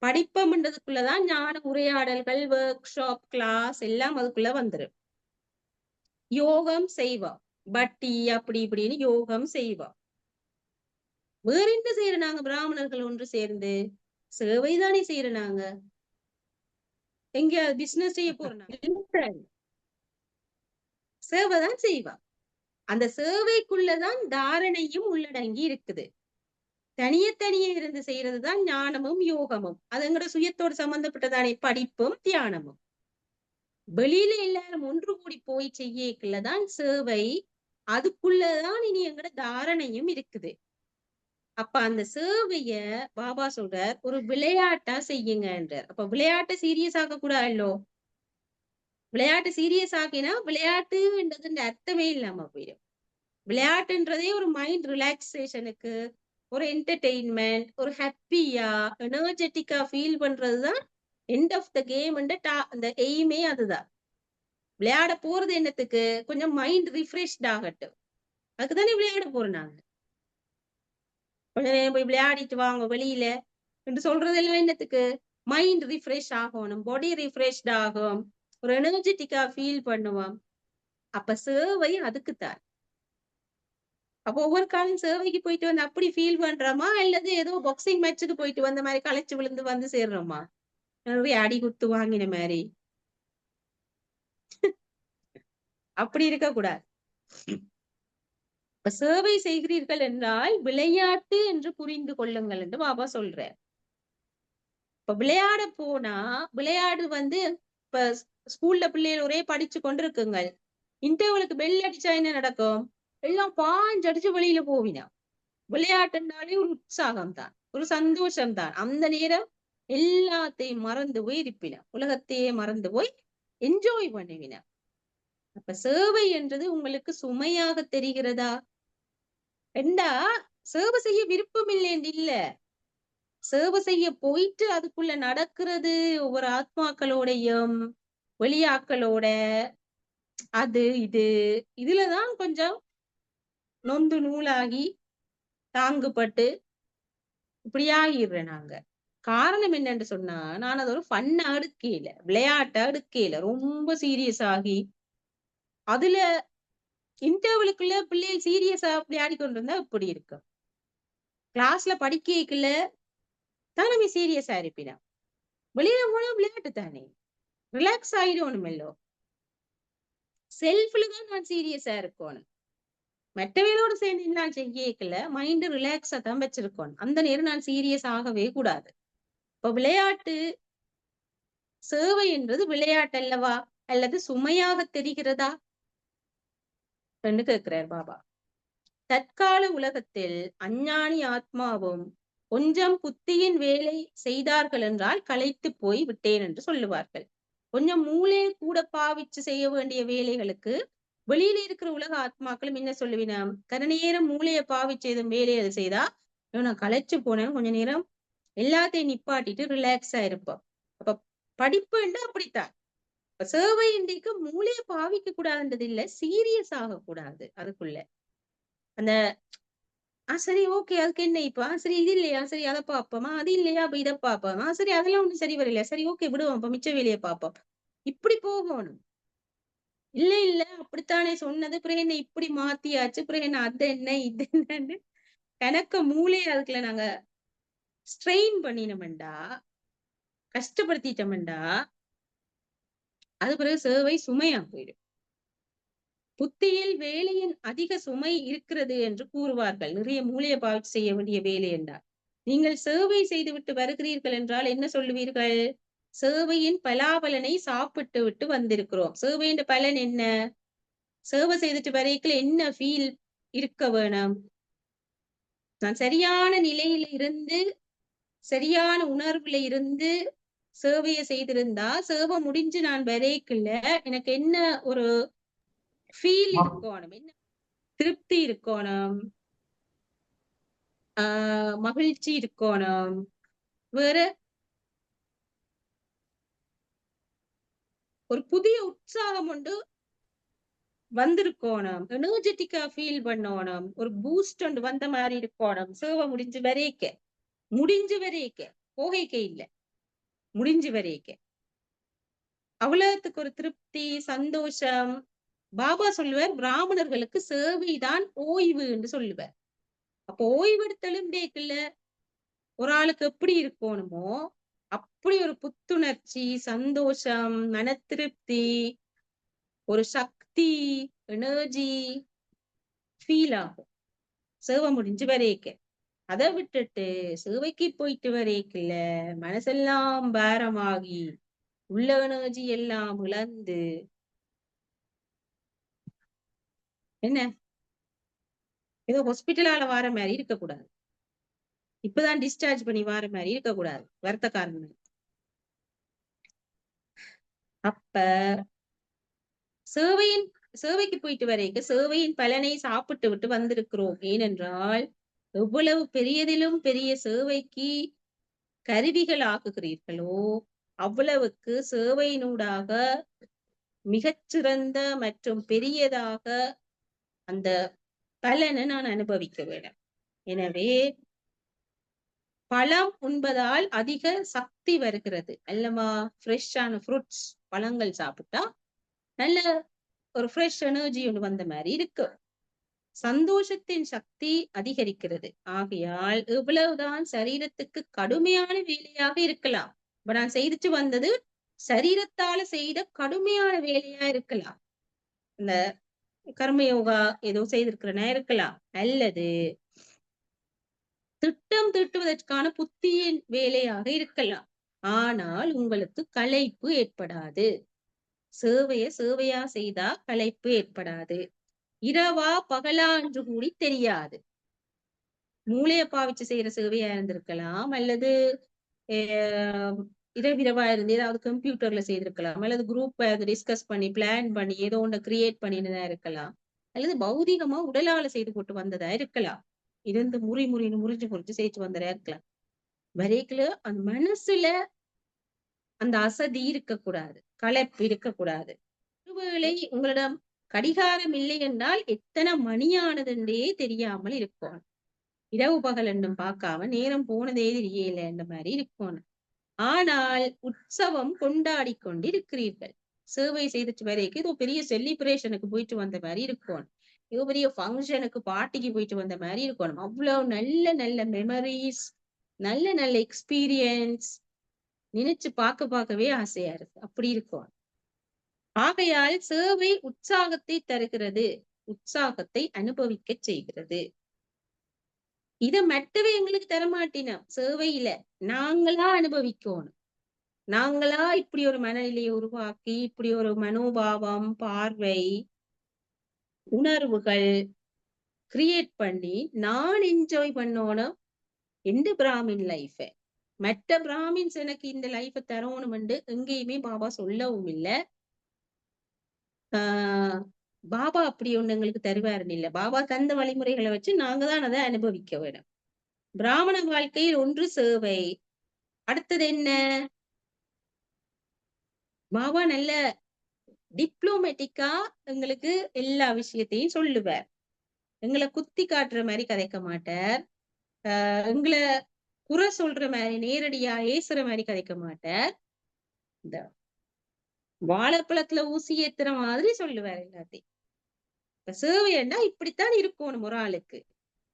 படிப்பம்ன்றதுக்குள்ளதான் ஞான உரையாடல்கள், ஒர்க் ஷாப், கிளாஸ் எல்லாம் அதுக்குள்ள வந்துரும். யோகம் செய்வோம், பட்டி அப்படி இப்படின்னு யோகம் செய்வோம். வேற என்ன செய்யறாங்க பிராமணர்கள் ஒன்று சேர்ந்து? சேவைதானே செய்யறாங்க. எங்க பிசினஸ் செய்ய போறாங்க? சேவைதான் செய்வா. அந்த சேவைக்குள்ளதான் தாரணையும் உள்ளடங்கி இருக்குது. தனியே இருந்து செய்யறதுதான் ஞானமும் யோகமும். அது எங்கட சுயத்தோடு சம்பந்தப்பட்டதானே படிப்பும் தியானமும். வெளியில எல்லாரும் ஒன்று கூடி போய் செய்யக்குள்ளதான் சேவை. அதுக்குள்ளதான் இனி எங்கட தாரணையும் இருக்குது. அப்ப அந்த சேவைய பாபா சொல்றார் ஒரு விளையாட்டா செய்யுங்கன்றார். அப்ப விளையாட்டை சீரியஸ் ஆக்க கூடாதோ? விளையாட்டு சீரியஸ் ஆக்கினா விளையாட்டுன்றது அர்த்தமே இல்லாம போயிடும். விளையாட்டுன்றதே ஒரு மைண்ட் ரிலாக்ஸேஷனுக்கு, ஒரு என்டர்டெயின்மெண்ட், ஒரு ஹாப்பியா எனர்ஜெட்டிக்கா ஃபீல் பண்றதுதான் எண்ட் ஆஃப் த கேம். அந்த எய்மே அதுதான். விளையாட போறது என்னத்துக்கு? கொஞ்சம் மைண்ட் ரிஃப்ரெஷ்ட் ஆகட்டும். அதுக்குதானே விளையாட போறோம் நாங்க. கொஞ்ச நேரம் போய் விளையாடிட்டு வாங்க வெளியில என்று சொல்றதெல்லாம் என்னத்துக்கு? மைண்ட் ரிஃப்ரெஷ் ஆகணும், பாடி ரிஃப்ரெஷ்ட் ஆகும், ஒரு எனர்ஜெட்டிக்கா ஃபீல் பண்ணுவோம். அப்ப சேவை அதுக்குத்தான். அப்போ ஒவ்வொரு காலம் சேவைக்கு போயிட்டு வந்து அப்படி ஃபீல் பண்றோமா, அல்லது ஏதோ பாக்ஸிங் மேட்சுக்கு போயிட்டு வந்த மாதிரி களைச்சு விழுந்து வந்து சேர்றோமா? நிறைய அடி குத்து வாங்கின மாதிரி. அப்படி இருக்க கூடாது. இப்ப சேவை செய்கிறீர்கள் என்றால் விளையாட்டு என்று புரிந்து கொள்ளுங்கள் என்று பாபா சொல்ற. இப்ப விளையாட போனா விளையாடு இப்ப ஸ்கூல்ல பிள்ளைகள் ஒரே படிச்சு கொண்டிருக்குங்கள். இன்டர்வலுக்கு பெல் அடிச்சா என்ன நடக்கும்? எல்லாம் பாஞ்சு அடிச்சு வெளியில போவினா. விளையாட்டுனாலே ஒரு உற்சாகம் தான், ஒரு சந்தோஷம் தான். அந்த நேரம் எல்லாத்தையும் மறந்து போய் இருப்பின, உலகத்தையே மறந்து போய் என்ஜாய் பண்ணுவின. அப்ப சேவை என்றது உங்களுக்கு சுமையாக தெரிகிறதா? என்றா சேவை செய்ய விருப்பம் இல்லைன்னு இல்ல, சேவை செய்ய போயிட்டு அதுக்குள்ள நடக்கிறது ஒவ்வொரு ஆத்மாக்களோடையும் வெளியாக்களோட அது இதுலதான் கொஞ்சம் நொந்து நூலாகி தாங்குபட்டு இப்படி ஆகிடுறேன் நாங்க. காரணம் என்னன்னு சொன்னா, நான் அது ஒரு ஃபன்னா எடுக்கையில, விளையாட்டா எடுக்கையில, ரொம்ப சீரியஸ் ஆகி அதுல இன்டர்வலுக்குள்ள பிள்ளைகள் சீரியஸா விளையாடி கொண்டு இருந்தா இப்படி இருக்கும். கிளாஸ்ல படிக்கக்குள்ள தான் நம்ம சீரியஸா இருப்பினா. வெளியில போனா விளையாட்டு தானே, ரிலாக்ஸ் ஆயிடணுமல்லோ. செல்ஃப்ல தான் நான் சீரியஸா இருக்கணும். மற்றவையோடு சேர்ந்து நான் செய்யக்கல மைண்ட் ரிலாக்ஸா தான் வச்சிருக்கணும். அந்த நேரம் நான் சீரியஸ் ஆகவே கூடாது. இப்ப விளையாட்டு சேவை என்றது விளையாட்டு அல்லவா, அல்லது சுமையாக தெரிகிறதா என்று கேட்கிறார் பாபா. தற்கால உலகத்தில் அஞ்ஞானி ஆத்மாவும் கொஞ்சம் புத்தியின் வேலை செய்தார்கள் என்றால் களைத்து போய் விட்டேன் என்று சொல்லுவார்கள். கொஞ்சம் மூளையை கூட பாவிச்சு செய்ய வேண்டிய வேலைகளுக்கு வெளியில இருக்கிற உலக ஆத்மாக்களும் என்ன சொல்லுவினா, கருநேரம் மூளையை பாவிச்சு எதுவும் வேலையை செய்தா நான் களைச்சு போனேன், கொஞ்ச நேரம் எல்லாத்தையும் நிப்பாட்டிட்டு ரிலாக்ஸா இருப்போம். அப்ப படிப்புன்னா அப்படித்தான். இப்ப சேவை இன்றைக்கு மூளையை பாவிக்க கூடாதுன்றது இல்ல, சீரியஸ் ஆகக்கூடாது. அதுக்குள்ள அந்த சரி ஓகே அதுக்கு என்ன இப்ப சரி இது இல்லையா, சரி அதை பார்ப்போமா, அது இல்லையா அப்ப இதை பார்ப்போமா, சரி அதெல்லாம் ஒண்ணும் சரி வரலையா, சரி ஓகே விடுவோம் அப்ப மிச்ச வேலையை பார்ப்போம். இப்படி போகணும். இல்ல இல்ல அப்படித்தானே சொன்னது, பிறகு என்ன இப்படி மாத்தியாச்சு, பிறகு என்ன அது என்ன இது என்னன்னு கணக்க மூளையை அதுக்குள்ள நாங்க ஸ்ட்ரெயின் பண்ணினோம்டா, கஷ்டப்படுத்திட்டோம்டா, அது பிறகு சேவை சுமையா போயிடும். புத்தியில் வேலையின் அதிக சுமை இருக்கிறது என்று கூறுவார்கள். நிறைய மூளையை பாவிச்சு செய்ய வேண்டிய வேலை என்றால் நீங்கள் சேவை செய்துவிட்டு வருகிறீர்கள் என்றால் என்ன சொல்லுவீர்கள்? சேவையின் பலாபலனை சாப்பிட்டு விட்டு வந்திருக்கிறோம். சேவையின் பலன் என்ன? சேவை செய்துட்டு வரைக்கும் என்ன ஃபீல் இருக்க வேணும்? நான் சரியான நிலையில இருந்து சரியான உணர்வுல இருந்து சேவையை செய்திருந்தா, சேவை முடிஞ்சு நான் வரைக்குள்ள எனக்கு என்ன ஒரு ஃபீல் இருக்கணும், என்ன திருப்தி இருக்கணும், மகிழ்ச்சி இருக்கணும், வேற ஒரு புதிய உற்சாகம் உண்டு வந்திருக்கோணும், எனர்ஜெட்டிக்கா ஃபீல் பண்ணோணும், ஒரு பூஸ்ட் ஒன்று வந்த மாதிரி இருக்கோணும். சேவை முடிஞ்சு வரைக்க போகைக்க இல்ல, முடிஞ்சு வரைக்க அவ்வளவுக்கு ஒரு திருப்தி, சந்தோஷம். பாபா சொல்லுவார், பிராமணர்களுக்கு சேவைதான் ஓய்வு என்று சொல்லுவார். அப்போ ஓய்வெடுத்தலும் பேக்கல ஒரு ஆளுக்கு எப்படி இருக்கணுமோ அப்படி ஒரு புத்துணர்ச்சி, சந்தோஷம், மன திருப்தி, ஒரு சக்தி, எனர்ஜி ஃபீல் ஆகும் சேவை முடிஞ்சு வரைக்க. அதை விட்டுட்டு சேவைக்கு போயிட்டு வரைக்கல மனசெல்லாம் பாரமாகி உள்ள எனர்ஜி எல்லாம் இழந்து என்ன ஏதோ ஹாஸ்பிட்டலால வார மாதிரி இருக்கக்கூடாது, இப்பதான் டிஸ்சார்ஜ் பண்ணி வார மாதிரி இருக்கக்கூடாது வருத்தக்காரன். அப்ப சேவைக்கு போயிட்டு வரைக்கும் சேவையின் பலனை சாப்பிட்டு விட்டு வந்திருக்கிறோம். ஏனென்றால் எவ்வளவு பெரியதிலும் பெரிய சேவைக்கு கருவிகள் ஆக்குகிறீர்களோ அவ்வளவுக்கு சேவையினூடாக மிகச்சிறந்த மற்றும் பெரியதாக அந்த பலனை நான் அனுபவிக்க வேண்டும். எனவே பழம் உண்பதால் அதிக சக்தி வருகிறது அல்லவா? ஃப்ரெஷ்ஷான ஃப்ரூட்ஸ், பழங்கள் சாப்பிட்டா நல்ல ஒரு ஃப்ரெஷ் எனர்ஜி ஒன்று வந்த மாதிரி இருக்கு. சந்தோஷத்தின் சக்தி அதிகரிக்கிறது. ஆகையால் எவ்வளவுதான் சரீரத்துக்கு கடுமையான வேலையாக இருக்கலாம், இப்ப நான் செய்துட்டு வந்தது சரீரத்தால செய்த கடுமையான வேலையா இருக்கலாம், இந்த கர்மயோகா ஏதோ செய்திருக்கிறனா இருக்கலாம், அல்லது திட்டம் தீட்டுவதற்கான புத்தியின் வேலையாக இருக்கலாம். ஆனால் உங்களுக்கு களைப்பு ஏற்படாது. சேவையா செய்தா களைப்பு ஏற்படாது. இரவா பகலா என்று கூடி தெரியாது. மூளைய பாவிச்சு செய்யற சேவையா இருந்திருக்கலாம், அல்லது இரவிரவா இருந்து ஏதாவது கம்ப்யூட்டர்ல செய்திருக்கலாம், அல்லது குரூப் டிஸ்கஸ் பண்ணி பிளான் பண்ணி ஏதோ ஒண்ணு கிரியேட் பண்ணினதா இருக்கலாம், அல்லது பௌதிகமா உடலால செய்து போட்டு வந்ததா இருக்கலாம். இருந்து முறிஞ்சு செய்து வந்ததா இருக்கலாம். வரைக்குல அந்த மனசுல அந்த அசதி இருக்கக்கூடாது, களைப்பு இருக்கக்கூடாது. ஒருவேளை உங்களிடம் கடிகாரம் இல்லை என்றால் எத்தனை மணியானதுன்றே தெரியாமல் இருக்கும். இரவு பகல் என்றும் பார்க்காம நேரம் போனதே தெரியல என்ற மாதிரி இருக்கணும். ஆனால் உற்சவம் கொண்டாடி கொண்டிருக்கிறீர்கள். சேவை செய்துட்டு வரைக்கும் ஏதோ பெரிய செலிப்ரேஷனுக்கு போயிட்டு வந்த மாதிரி இருக்கணும், ஏதோ பெரிய ஃபங்க்ஷனுக்கு பார்ட்டிக்கு போயிட்டு வந்த மாதிரி இருக்கணும். அவ்வளவு நல்ல நல்ல மெமரிஸ், நல்ல நல்ல எக்ஸ்பீரியன்ஸ் நினைச்சு பார்க்கவே ஆசையா இருக்கு. அப்படி இருக்கும். ஆகையால் சேவை உற்சாகத்தை தருகிறது, உற்சாகத்தை அனுபவிக்க செய்கிறது. இத மட்டவே எங்களுக்கு தரமாட்டினோம். சேவையில நாங்களா அனுபவிக்கணும். நாங்களா இப்படி ஒரு மனநிலையை உருவாக்கி, இப்படி ஒரு மனோபாவம், பார்வை, உணர்வுகள் கிரியேட் பண்ணி நான் என்ஜாய் பண்ணணும் எந்த பிராமின் லைஃப. மற்ற பிராமின்ஸ் எனக்கு இந்த லைஃப தரணும் என்று எங்கேயுமே பாபா சொல்லவும் இல்லை. பாபா அப்படி ஒண்ணு எங்களுக்கு தருவாருன்னு இல்ல. பாபா தந்த வழிமுறைகளை வச்சு நாங்க தான் அதை அனுபவிக்க வேணும். பிராமண வாழ்க்கையில் ஒன்று சேவை, அடுத்தது என்ன? பாபா நல்ல டிப்ளோமேட்டிக்கா எங்களுக்கு எல்லா விஷயத்தையும் சொல்லுவார். எங்களை குத்தி காட்டுற மாதிரி கதைக்க மாட்டார், எங்களை குறை சொல்ற மாதிரி நேரடியா ஏசுற மாதிரி கதைக்க மாட்டார். இந்த வாழைப்பழத்துல ஊசி ஏத்துற மாதிரி சொல்லுவார் எல்லாத்தையும். இப்ப சேவைன்னா இப்படித்தான் இருக்கணும் ஒரு ஆளுக்கு.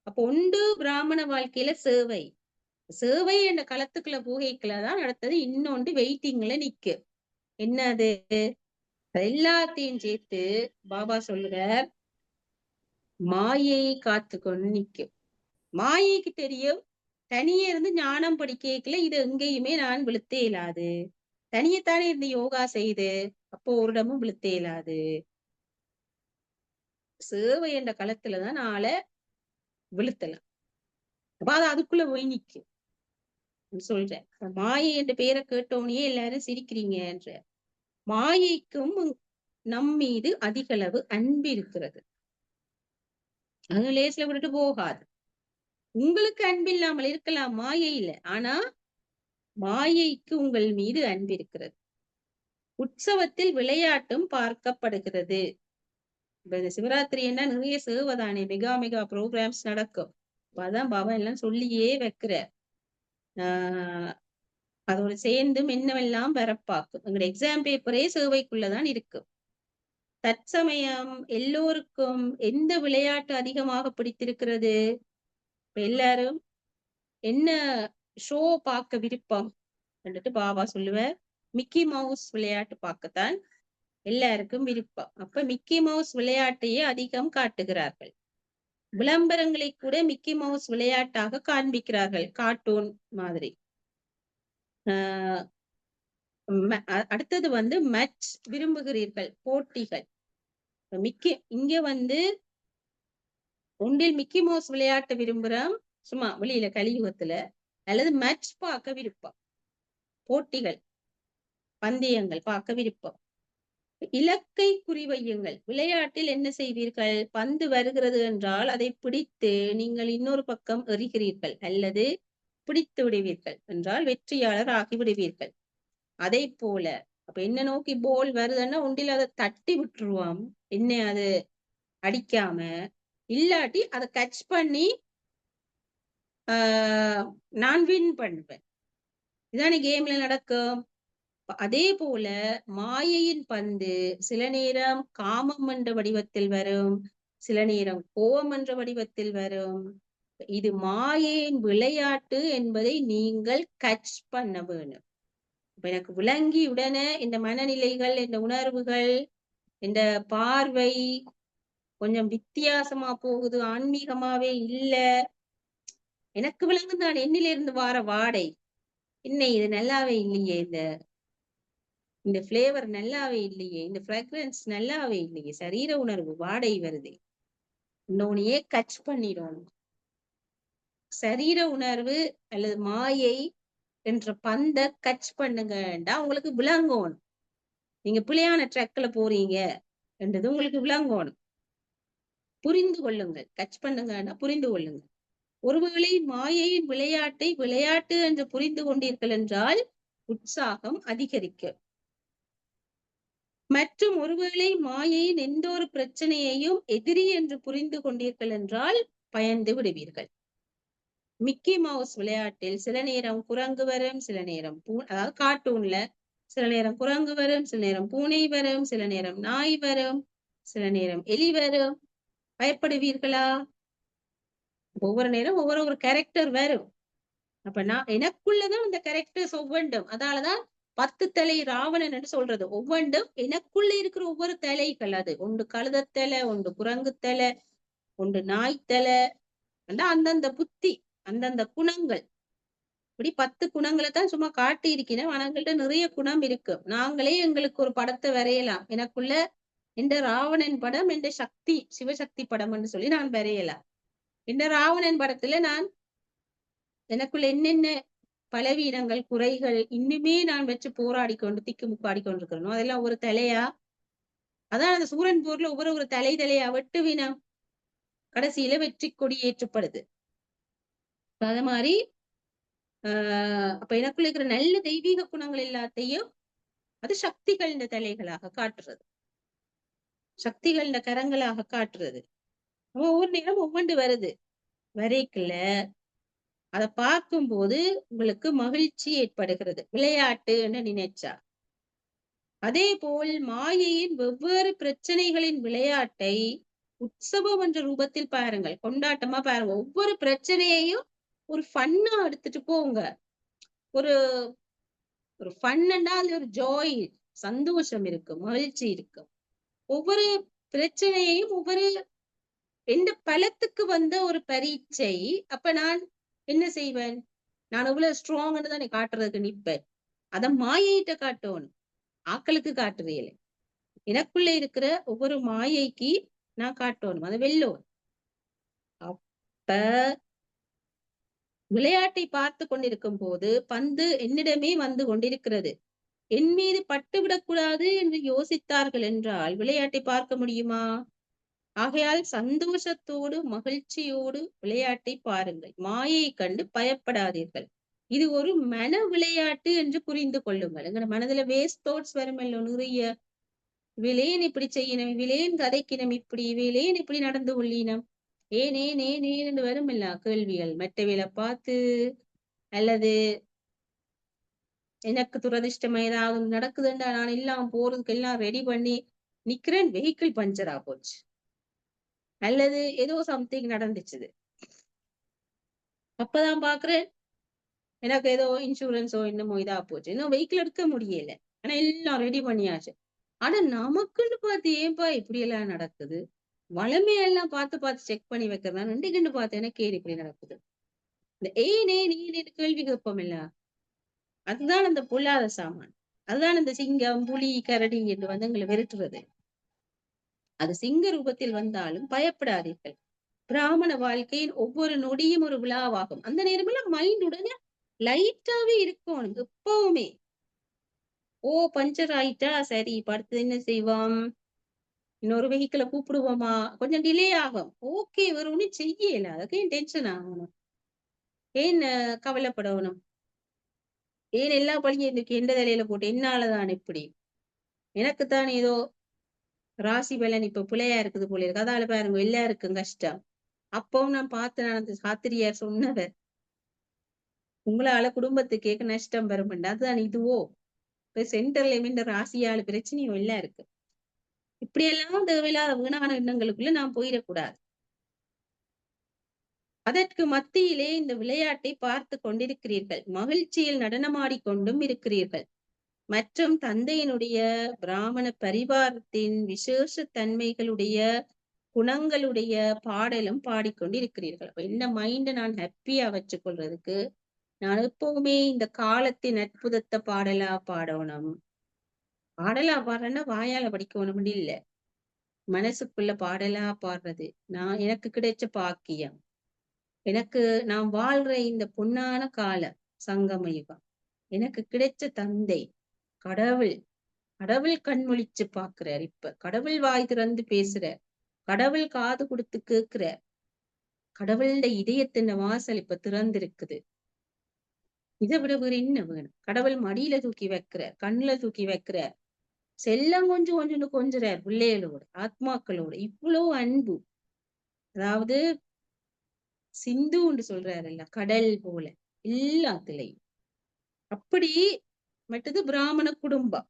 அப்ப ஒன்று பிராமண வாழ்க்கையில சேவை என்ற களத்துக்குள்ள போகைக்குள்ளதான் அடுத்தது இன்னொன்று வெயிட்டிங்ல நிக்கு. என்னது? எல்லாத்தையும் சேர்த்து பாபா சொல்லுறார், மாயை காத்துக்கொண்டு நிக்கும். மாயைக்கு தெரியும் தனியே இருந்து ஞானம் படிக்கல இது எங்கேயுமே நான் விழுத்தே இயலாது, தனியத்தானே இருந்து யோகா செய்து அப்போ ஒரு இடமும் விழுத்தே இயலாது. சேவை என்ற களத்துலதான் நாளை விழுத்தலாம். அப்ப அது அதுக்குள்ள போய் நிக்கும் சொல்றேன். மாயை என்ற பெயரை கேட்டோன்னே எல்லாரும் சிரிக்கிறீங்க என்ற மாயைக்கும் நம் மீது அதிக அளவு அன்பு இருக்கிறது. அது லேஸ்ல விட்டுட்டு போகாது. உங்களுக்கு அன்பு இல்லாமல் இருக்கலாம் மாயையில, ஆனா மாயைக்கு உங்கள் மீது அன்பு இருக்கிறது. உற்சவத்தில் விளையாட்டும் பார்க்கப்படுகிறது. இப்ப இந்த சிவராத்திரின்னா நிறைய சேவைதானே, மெகா மெகா ப்ரோக்ராம்ஸ் நடக்கும். அதான் பாபா எல்லாம் சொல்லியே வைக்கிற. அதோட சேர்ந்து என்னவெல்லாம் வரப்பாக்கும். எங்களுடைய எக்ஸாம் பேப்பரே சேவைக்குள்ளதான் இருக்கு. தற்சமயம் எல்லோருக்கும் எந்த விளையாட்டு அதிகமாக பிடித்திருக்கிறது? எல்லாரும் என்ன ஷோ பார்க்க விருப்பம் வந்துட்டு பாபா சொல்லுவார், மிக்கி மவுஸ் விளையாட்டு பார்க்கத்தான் எல்லாருக்கும் விருப்பம். அப்ப மிக்கி மவுஸ் விளையாட்டையே அதிகம் காட்டுகிறார்கள். விளம்பரங்களை கூட மிக்கி மவுஸ் விளையாட்டாக காண்பிக்கிறார்கள், கார்ட்டூன் மாதிரி. அடுத்தது மேட்ச் விரும்புகிறீர்கள், போட்டிகள். இங்க ஒன்றில் மிக்கி மவுஸ் விளையாட்டு விரும்புறோம் சும்மா வெளியில கலியுகத்துல, அல்லது மேட்ச் பார்க்க விருப்பம், போட்டிகள் பந்தயங்கள் பார்க்க விருப்பம். இலக்கை குறிவையுங்கள். விளையாட்டில் என்ன செய்வீர்கள்? பந்து வருகிறது என்றால் அதை பிடித்து நீங்கள் இன்னொரு பக்கம் எறிகிறீர்கள், அல்லது பிடித்து விடுவீர்கள் என்றால் வெற்றியாளர் ஆகிவிடுவீர்கள். அதை போல அப்ப என்ன நோக்கி போல் வருதுன்னா ஒன்றில் அதை தட்டி விட்டுருவோம், என்ன அது அடிக்காம, இல்லாட்டி அதை கட்ச் பண்ணி நான் வின் பண்ணுவேன். இதானே கேம்ல நடக்கும். அதே போல மாயையின் பந்து சில நேரம் காமம் என்ற வடிவத்தில் வரும், சில நேரம் கோபம் என்ற வடிவத்தில் வரும். இது மாயையின் விளையாட்டு என்பதை நீங்கள் கட்ச் பண்ண வேணும். இப்ப எனக்கு விளங்கி உடனே இந்த மனநிலைகள், இந்த உணர்வுகள், இந்த பார்வை கொஞ்சம் வித்தியாசமா போகுது, ஆன்மீகமாவே இல்ல, எனக்கு விளங்குதான் என்னிலிருந்து வார வாடை, என்ன இது நல்லாவே இல்லையே, இந்த பிளேவர் நல்லாவே இல்லையே, இந்த ஃப்ராக்ரன்ஸ் நல்லாவே இல்லையே, சரீர உணர்வு வாடை வருது, இன்னொன்னையே கட்ச் பண்ணிடும். சரீர உணர்வு அல்லது மாயை என்ற பந்த கட்ச் பண்ணுங்கண்டா உங்களுக்கு விளங்கணும். நீங்க பிழையான ட்ரக்ல போறீங்க என்றது உங்களுக்கு விளங்கணும். புரிந்து கொள்ளுங்கள். கட்ச் பண்ணுங்கன்னா புரிந்து கொள்ளுங்கள். ஒருவேளை மாயையின் விளையாட்டை விளையாட்டு என்று புரிந்து கொண்டீர்கள் என்றால் உற்சாகம் அதிகரிக்கும். மற்றும் ஒருவேளை மாயையின் எந்த ஒரு பிரச்சனையையும் எதிரி என்று புரிந்து கொண்டீர்கள் என்றால் பயந்து விடுவீர்கள். மிக்கி மவுஸ் விளையாட்டில் சில நேரம் குரங்கு வரும், சில நேரம் அதாவது கார்ட்டூன்ல சில நேரம் குரங்கு வரும், சில நேரம் பூனை வரும், சில நேரம் நாய் வரும், சில நேரம் எலி வரும். பயப்படுவீர்களா? ஒவ்வொரு நேரம் ஒவ்வொரு கேரக்டர் வரும். அப்ப நான் எனக்குள்ளதான் இந்த கேரக்டர்ஸ் ஒவ்வொன்றும், அதனாலதான் 10 தலை ராவணன் என்று சொல்றது. ஒவ்வொன்றும் எனக்குள்ள இருக்கிற ஒவ்வொரு தலைகள். அது ஒன்று கழுதத்தலை, ஒன்று குரங்கு தலை, ஒன்று நாய் தலை, அந்தந்த புத்தி, அந்தந்த குணங்கள். இப்படி 10 குணங்களை தான் சும்மா காட்டி இருக்கிறேன். ஆனாங்கள்ட்ட நிறைய குணம் இருக்கு. நாங்களே எங்களுக்கு ஒரு படத்தை வரையலாம். எனக்குள்ள இந்த ராவணன் படம், இந்த சக்தி சிவசக்தி படம் என்று சொல்லி நான் வரையலாம். இந்த ராவணன் படத்துல நான் எனக்குள்ள என்னென்ன பலவீனங்கள், குறைகள் இன்னுமே நான் வச்சு போராடி கொண்டு திக்கு முக்காடி கொண்டிருக்கிறோம், அதெல்லாம் ஒரு தலையா? அதான் அந்த சூரன் போர்ல ஒவ்வொரு தலையா வெட்டுவினம் கடைசியில வெற்றி கொடி ஏற்றப்படுது. அது மாதிரி அப்ப எனக்குள்ள இருக்கிற நல்ல தெய்வீக குணங்கள் எல்லாத்தையும் அது சக்திகள் இந்த தலைகளாக காட்டுறது, சக்திகள் இந்த கரங்களாக காட்டுறது. ஒவ்வொரு நேரம் ஒவ்வொன்று வருது. வரைக்குள்ள அதை பார்க்கும்போது உங்களுக்கு மகிழ்ச்சி ஏற்படுகிறது, விளையாட்டுன்னு நினைச்சா. அதே போல் மாயையின் வெவ்வேறு பிரச்சனைகளின் விளையாட்டை உற்சவம் என்ற ரூபத்தில் பாருங்கள், கொண்டாட்டமா பாருங்க. ஒவ்வொரு பிரச்சனையையும் ஒரு ஃபன்னா எடுத்துட்டு போங்க. ஒரு ஒரு ஃபன்னா அதுல ஒரு ஜாய், சந்தோஷம் இருக்கும், மகிழ்ச்சி இருக்கும். ஒவ்வொரு பிரச்சனையையும் ஒவ்வொரு எந்த பலத்துக்கு வந்த ஒரு பரீட்சை. அப்ப நான் என்ன செய்வேன்? நான் எவ்வளவு ஸ்ட்ராங்னு தானே காட்டுறதுக்கு நிப்பேன். அத மாயையிட்ட காட்டணும், ஆக்களுக்கு காட்டுறீல. எனக்குள்ள இருக்கிற ஒவ்வொரு மாயைக்கு நான் காட்டணும், அதை வெல்லோம். அப்ப விளையாட்டை பார்த்து கொண்டிருக்கும் போது பந்து என்னிடமே வந்து கொண்டிருக்கிறது, என் மீது பட்டுவிடக்கூடாது என்று யோசித்தார்கள் என்றால் விளையாட்டை பார்க்க முடியுமா? ஆகையால் சந்தோஷத்தோடு மகிழ்ச்சியோடு விளையாட்டை பாருங்கள். மாயை கண்டு பயப்படாதீர்கள். இது ஒரு மன விளையாட்டு என்று புரிந்து கொள்ளுங்கள். எங்கட மனதுல வேஸ்ட் தாட்ஸ் வருமல்லோ நிறைய. இவளேன் இப்படி செய்யணும், இவளேன் கதைக்கினம் இப்படி, இவளேன் இப்படி நடந்து கொள்ளினம், ஏன் ஏன் ஏன் ஏன் என்று வருமில்ல கேள்விகள். மற்றவைகளை பார்த்து அல்லது எனக்கு துரதிர்ஷ்டம் ஏதாவது நடக்குதுண்டா நான் எல்லாம் போறதுக்கு எல்லாம் ரெடி பண்ணி நிக்கிறேன், வெஹிக்கிள் பஞ்சரா போச்சு அல்லது ஏதோ சம்திங் நடந்துச்சுது. அப்பதான் பாக்குறேன் எனக்கு ஏதோ இன்சூரன்ஸோ என்னமோ இதா போச்சு, இன்னும் வெஹிக்கிள் எடுக்க முடியல, ஆனா எல்லாம் ரெடி பண்ணியாச்சு. ஆனா நமக்குன்னு பார்த்து ஏன்பா இப்படி எல்லாம் நடக்குது, வளமையெல்லாம் பார்த்து பார்த்து செக் பண்ணி வைக்கிறதா ரெண்டு பார்த்து எனக்கு ஏன் இப்படி நடக்குது. இந்த ஏனே நீ கேள்வி கேட்போம் இல்ல, அதுதான் அந்த பொல்லாத சாமான். அதுதான் இந்த சிங்கம் புலி கரடி என்று வந்து எங்களை விரட்டுறது. அது சிங்க ரூபத்தில் வந்தாலும் பயப்படாதீர்கள். பிராமண வாழ்க்கையின் ஒவ்வொரு நொடியும் ஒரு விழாவாகும். அந்த நேரமெல்லாம் மைண்ட் உடனே லைட்டாவே இருக்கும் எப்பவுமே. ஓ பஞ்சர் ஆயிட்டா சரி, படுத்து என்ன செய்வோம், இன்னொரு வெஹிக்கிளை கூப்பிடுவோமா, கொஞ்சம் டிலே ஆகும், ஓகே வேற ஒண்ணும் செய்யல, அதுக்கு ஏன் டென்ஷன் ஆகணும், ஏன் கவலைப்படணும், ஏன் எல்லா பழியும் இன்னைக்கு எந்த தலையில போட்டு என்னாலதான் இப்படி, எனக்குத்தான் ஏதோ ராசி பலன் இப்ப பிள்ளையா இருக்குது போல இருக்கு, அதால பாருங்க எல்லாருக்கும் கஷ்டம். அப்பவும் நான் பார்த்தேன், நான் அந்த சாத்திரியார் சொன்னவர், உங்களால குடும்பத்துக்கே நஷ்டம் வரும், அதுதான் இதுவோ இப்ப சென்ட்ரல் இந்த ராசியால பிரச்சனையும் எல்லாம் இருக்கு. இப்படியெல்லாம் தேவையில்லாத வீணான எண்ணங்களுக்குள்ள நாம் போயிடக்கூடாது. அதற்கு மத்தியிலே இந்த விளையாட்டை பார்த்து கொண்டிருக்கிறீர்கள், மகிழ்ச்சியில் நடனமாடிக்கொண்டும் இருக்கிறீர்கள், மற்றும் தந்தையினுடைய பிராமண பரிவாரத்தின் விசேஷ தன்மைகளுடைய குணங்களுடைய பாடலும் பாடிக்கொண்டிருக்கிறீர்கள். என்ன மைண்ட நான் ஹாப்பியா வச்சுக்கொள்றதுக்கு நான் எப்பவுமே இந்த காலத்தின் அற்புதத்தை பாடலா பாடணும். பாடலா பாடுறேன்னா வாயால படிக்கணும் இல்ல, மனசுக்குள்ள பாடலா பாடுறது நான் எனக்கு கிடைச்ச பாக்கியம். எனக்கு நான் வாழ்ற இந்த பொன்னான காலம் சங்கம யுகம், எனக்கு கிடைச்ச தந்தை கடவுள். கடவுள் கண்மொழிச்சு பாக்குறார், இப்ப கடவுள் வாய் திறந்து பேசுறார், கடவுள் காது கொடுத்து கேட்கிறார், கடவுளுடைய இதயத்தின் வாசல் இப்ப திறந்திருக்குது. இதை விட வேற என்ன வேணும்? கடவுள் மடியில தூக்கி வைக்கிறார், கண்ணுல தூக்கி வைக்கிறார், செல்லம் கொஞ்சம் கொஞ்சம் கொஞ்சறார் பிள்ளைகளோட ஆத்மாக்களோட, இவ்வளவு அன்பு. அதாவது சிந்துன்னு சொல்றாருல்ல, கடல் போல எல்லாத்துலயும். அப்படி மற்றது பிராமண குடும்பம்,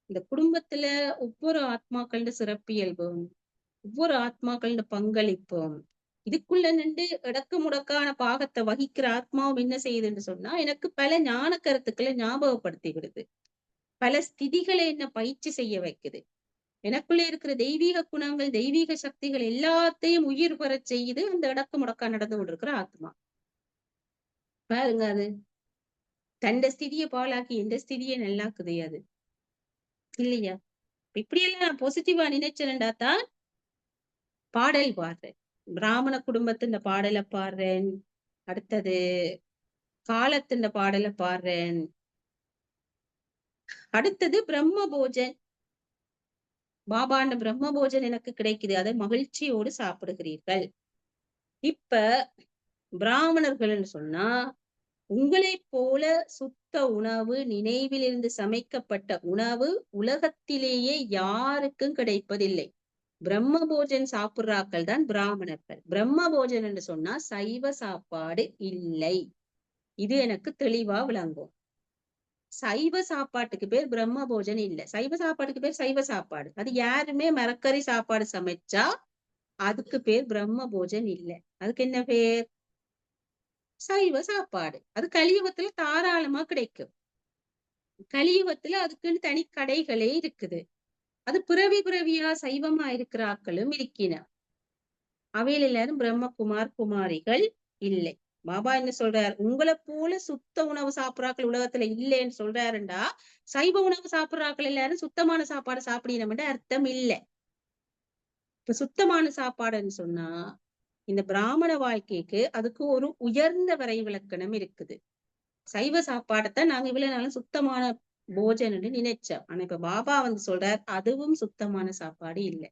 இந்த குடும்பத்துல ஒவ்வொரு ஆத்மாக்களோட சிறப்பியல்பும், ஒவ்வொரு ஆத்மாக்களோட பங்களிப்பும், இதுக்குள்ள நின்று இடக்கு முடக்கான பாகத்தை வகிக்கிற ஆத்மாவும் என்ன செய்யுதுன்னு சொன்னா எனக்கு பல ஞான கருத்துக்களை ஞாபகப்படுத்தி விடுது, பல ஸ்திதிகளை என்ன பயிற்சி செய்ய வைக்குது, எனக்குள்ள இருக்கிற தெய்வீக குணங்கள் தெய்வீக சக்திகள் எல்லாத்தையும் உயிர் பெறச் செய்யுது அந்த இடக்கு முடக்கா நடந்து கொண்டிருக்கிற ஆத்மா. பாருங்க, அது தண்ட ஸ்திதியை பாழாக்கி எந்த ஸ்திதியை நல்லாக்குது அது இல்லையா? இப்படியெல்லாம் நான் பாசிட்டிவா நினைச்சேன்டா தான் பாடல் பாடுறேன், பிராமண குடும்பத்தின் பாடலை பாடுறேன், அடுத்தது காலத்தின் பாடலை பாடுறேன், அடுத்தது பிரம்ம போஜன், பாபாண்ட பிரம்ம போஜன் எனக்கு கிடைக்குது, அதை மகிழ்ச்சியோடு சாப்பிடுகிறீர்கள். இப்ப பிராமணர்கள்னு சொன்னா உங்களைப் போல சுத்த உணவு, நினைவிலிருந்து சமைக்கப்பட்ட உணவு உலகத்திலேயே யாருக்கும் கிடைப்பதில்லை. பிரம்ம போஜன் சாப்பிடுறாக்கள் தான் பிராமணர்கள். பிரம்ம போஜன் என்று சொன்னா சைவ சாப்பாடு இல்லை, இது எனக்கு தெளிவா விளங்கும். சைவ சாப்பாட்டுக்கு பேர் பிரம்ம போஜன் இல்ல, சைவ சாப்பாட்டுக்கு பேர் சைவ சாப்பாடு. அது யாருமே மரக்கறி சாப்பாடு சமைச்சா அதுக்கு பேர் பிரம்ம போஜன் இல்ல, அதுக்கு என்ன பேர்? சைவ சாப்பாடு. அது கலியுகத்துல தாராளமா கிடைக்கும். கலியுகத்துல அதுக்குன்னு தனி கடைகளே இருக்குது. அது பிறவி பிறவியா சைவமா இருக்கிற ஆக்களும் இருக்கின. அவையில் எல்லாரும் பிரம்மகுமார் குமாரிகள் இல்லை. பாபா என்ன சொல்றார், உங்களை போல சுத்த உணவு சாப்பிடறாக்கள் உலகத்துல இல்லைன்னு சொல்றாருண்டா சைவ உணவு சாப்பிடறாக்கள் எல்லாரும் சுத்தமான சாப்பாடு சாப்பிடணும்னு அர்த்தம் இல்ல. இப்ப சுத்தமான சாப்பாடுன்னு சொன்னா இந்த பிராமண வாழ்க்கைக்கு அதுக்கு ஒரு உயர்ந்த வரை விலக்கணம் இருக்குது. சைவ சாப்பாடைத்தான் நாங்க இவ்வளவு நாளும் சுத்தமான போஜனம்னு நினைச்சோம். ஆனா இப்ப பாபா வந்து சொல்றார் அதுவும் சுத்தமான சாப்பாடு இல்லை.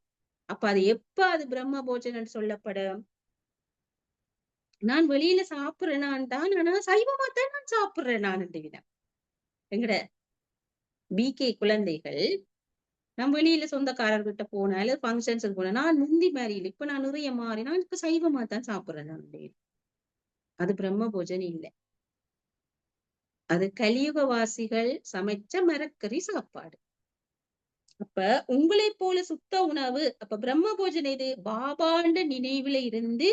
அப்ப அது எப்ப அது பிரம்ம போஜனம் சொல்லப்படும்? நான் வெளியில சாப்பிடுறேனான் தான், ஆனா சைவமா தான் நான் சாப்பிடுறேன் நான். எங்கட பிகே குழந்தைகள், நான் வெளியில சொந்தக்காரர்கிட்ட போனா இல்ல ஃபங்ஷன்ஸுக்கு போனா, நான் முந்தி மாரி இல்ல. இப்ப நான் நிறைய மாறி, நான் இப்ப சைவமா தான் சாப்பிடுறேன் நான். அது பிரம்ம போஜனம் இல்ல. அது கலியுகவாசிகள் சமைச்ச மரக்கறி சாப்பாடு. அப்ப உங்களை போல சுத்த உணவு, அப்ப பிரம்ம போஜனம் இது பாபாண்ட நினைவுல இருந்து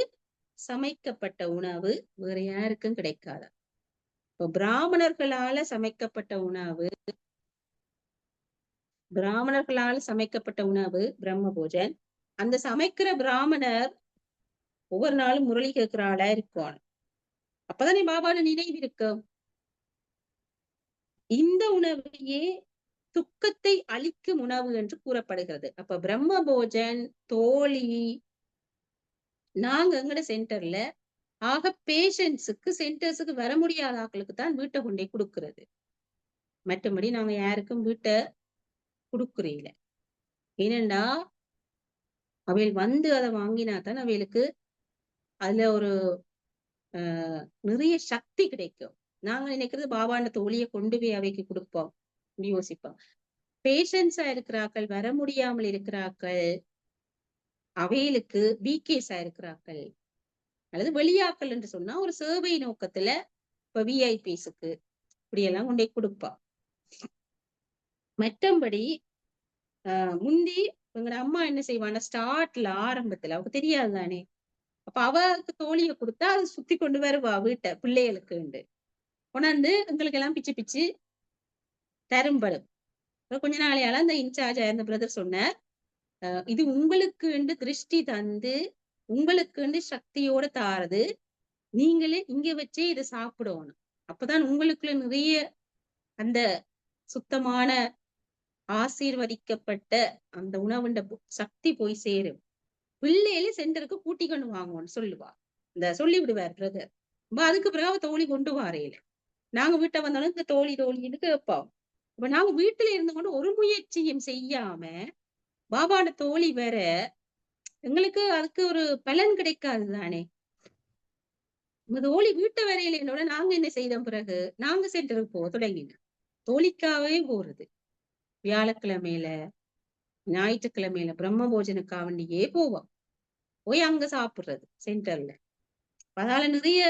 சமைக்கப்பட்ட உணவு வேற யாருக்கும் கிடைக்காது. இப்ப பிராமணர்களால சமைக்கப்பட்ட உணவு பிரம்ம போஜன். அந்த சமைக்கிற பிராமணர் ஒவ்வொரு நாளும் முரளி கேட்கிற ஆளா இருக்கும். அப்பதானே பாபான நினைவு இருக்கும். இந்த உணவையே துக்கத்தை அளிக்கும் உணவு என்று கூறப்படுகிறது. அப்ப பிரம்ம போஜன், தோழி, நாங்க எங்கட சென்டர்ல ஆக பேஷண்ட்ஸுக்கு சென்டர்ஸுக்கு வர முடியாத ஆட்களுக்கு தான் வீட்டை கொண்டே கொடுக்கிறது. மற்றபடி நாங்க யாருக்கும் வீட்டை கொடுக்குறீல. ஏனென்றா அவைகள் வந்து அதை வாங்கினா தான் அவைகளுக்கு அதுல ஒரு நிறைய சக்தி கிடைக்கும். நாங்க நினைக்கிறது பாபாண்ட தோழியை கொண்டு போய் அவைக்கு கொடுப்போம் யோசிப்போம். பேஷன்ஸா இருக்கிறார்கள், வர முடியாமல் இருக்கிறார்கள், அவைகளுக்கு பிகேஸா இருக்கிறார்கள் அல்லது வெளியாக்கள் என்று சொன்னா ஒரு சேவை நோக்கத்துல இப்ப விஐபிஸுக்கு இப்படியெல்லாம் கொண்டே கொடுப்பா. மற்றபடி முந்தி எங்க அம்மா என்ன செய்வாங்க, ஸ்டார்ட்ல ஆரம்பத்துல அவருக்கு தெரியாது தானே, அப்ப அவருக்கு தோழியை கொடுத்தா அது சுத்தி கொண்டு வருவா வீட்டை பிள்ளைகளுக்கு கொண்டாந்து எங்களுக்கு எல்லாம் பிச்சு பிச்சு தரும்படும். கொஞ்ச நாளையால அந்த இன்சார்ஜ் ஆயிருந்த பிரதர் சொன்னார், இது உங்களுக்கு திருஷ்டி தந்து உங்களுக்கு சக்தியோட தாரது, நீங்களே இங்க வச்சே இதை சாப்பிடணும். அப்பதான் உங்களுக்குள்ள நிறைய அந்த சுத்தமான ஆசீர்வதிக்கப்பட்ட அந்த உணவுண்ட சக்தி போய் சேரும். பிள்ளையில சென்டருக்கு கூட்டி கொண்டு வாங்குவோம்னு சொல்லுவா. இந்த சொல்லி விடுவார் பிரதர். அதுக்கு பிறகு தோழி கொண்டு வாரையில நாங்க வீட்டை வந்தாலும் இந்த தோழி தோழின்னு கேட்போம். இப்ப நாங்க வீட்டுல இருந்து கொண்டு ஒரு முயற்சியும் செய்யாம பாபாட தோழி வேற எங்களுக்கு அதுக்கு ஒரு பலன் கிடைக்காது தானே. தோழி வீட்டு வரையில என்னோட நாங்க என்ன செய்தோம், பிறகு நாங்க சென்டருக்கு போக தொடங்கினோம். தோழிக்காவே போறது, வியாழக்கிழமையில ஞாயிற்றுக்கிழமையில பிரம்ம போஜனுக்காவண்டியே போவோம். போய் அங்க சாப்பிடுறது சென்டர்ல. அதனால நிறைய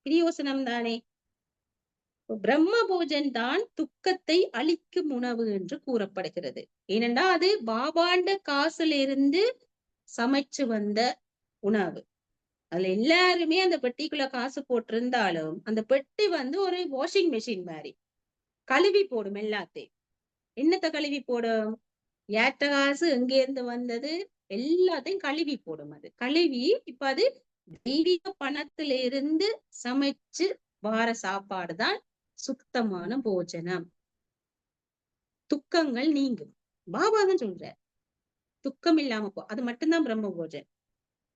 பிரியோசனம் தானே. பிரம்ம போஜன் தான் துக்கத்தை அளிக்கும் உணவு என்று கூறப்படுகிறது. ஏனென்றா அது பாபாண்ட காசுல இருந்து சமைச்சு வந்த உணவு. அதுல எல்லாருமே அந்த பெட்டிக்குள்ள காசு போட்டிருந்தாலும் அந்த பெட்டி ஒரு வாஷிங் மெஷின் மாதிரி கழுவி போடும் எல்லாத்தையும். என்னத்தை கழுவி போடும், ஏற்ற காசு எங்க இருந்து வந்தது எல்லாத்தையும் கழுவி போடும். அது கழுவி இப்ப அது தெய்வீக பணத்தில இருந்து சமைச்சு வார சாப்பாடுதான் சுத்தமான போஜனம். துக்கங்கள் நீங்கும். பாபா தான் சொல்ற துக்கம் இல்லாம போ, அது மட்டும்தான் பிரம்ம போஜன்.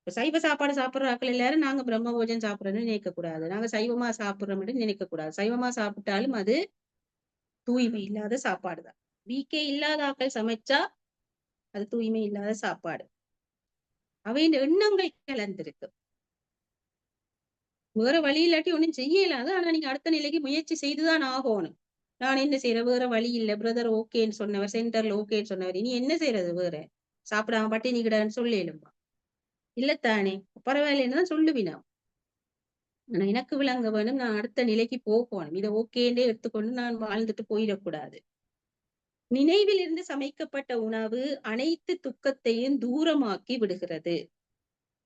சைவ சாப்பாடு சாப்பிடுற ஆட்கள் எல்லாரும் நாங்க பிரம்ம போஜன் சாப்பிடுறோம்னு நினைக்க கூடாது, நாங்க சைவமா சாப்பிடுறோம்னு நினைக்க கூடாது. சைவமா சாப்பிட்டாலும் அது தூய்மை இல்லாத சாப்பாடுதான். வீக்கே இல்லாத ஆட்கள் சமைச்சா அது தூய்மை இல்லாத சாப்பாடு. அவையின் எண்ணங்கள் கலந்திருக்கு. வேற வழி இல்லாட்டி ஒண்ணும் செய்யலாது. ஆனா நீங்க அடுத்த நிலைக்கு முயற்சி செய்துதான் ஆகணும். நான் என்ன செய்யறேன், வேற வழி இல்ல, பிரதர் ஓகேன்னு சொன்னவர், சென்டர்ல ஓகேன்னு சொன்னவர், இனி என்ன செய்யறது, வேற சாப்பிடாம பட்டினி கிடான்னு சொல்லலுமா இல்லத்தானே. பரவாயில்லன்னு தான் சொல்லுவினா. ஆனா எனக்கு விளங்க வேணும், நான் அடுத்த நிலைக்கு போகணும். இதை ஓகேன்னே எடுத்துக்கொண்டு நான் வாழ்ந்துட்டு போயிடக்கூடாது. நினைவில் இருந்து சமைக்கப்பட்ட உணவு அனைத்து துக்கத்தையும் தூரமாக்கி விடுகிறது.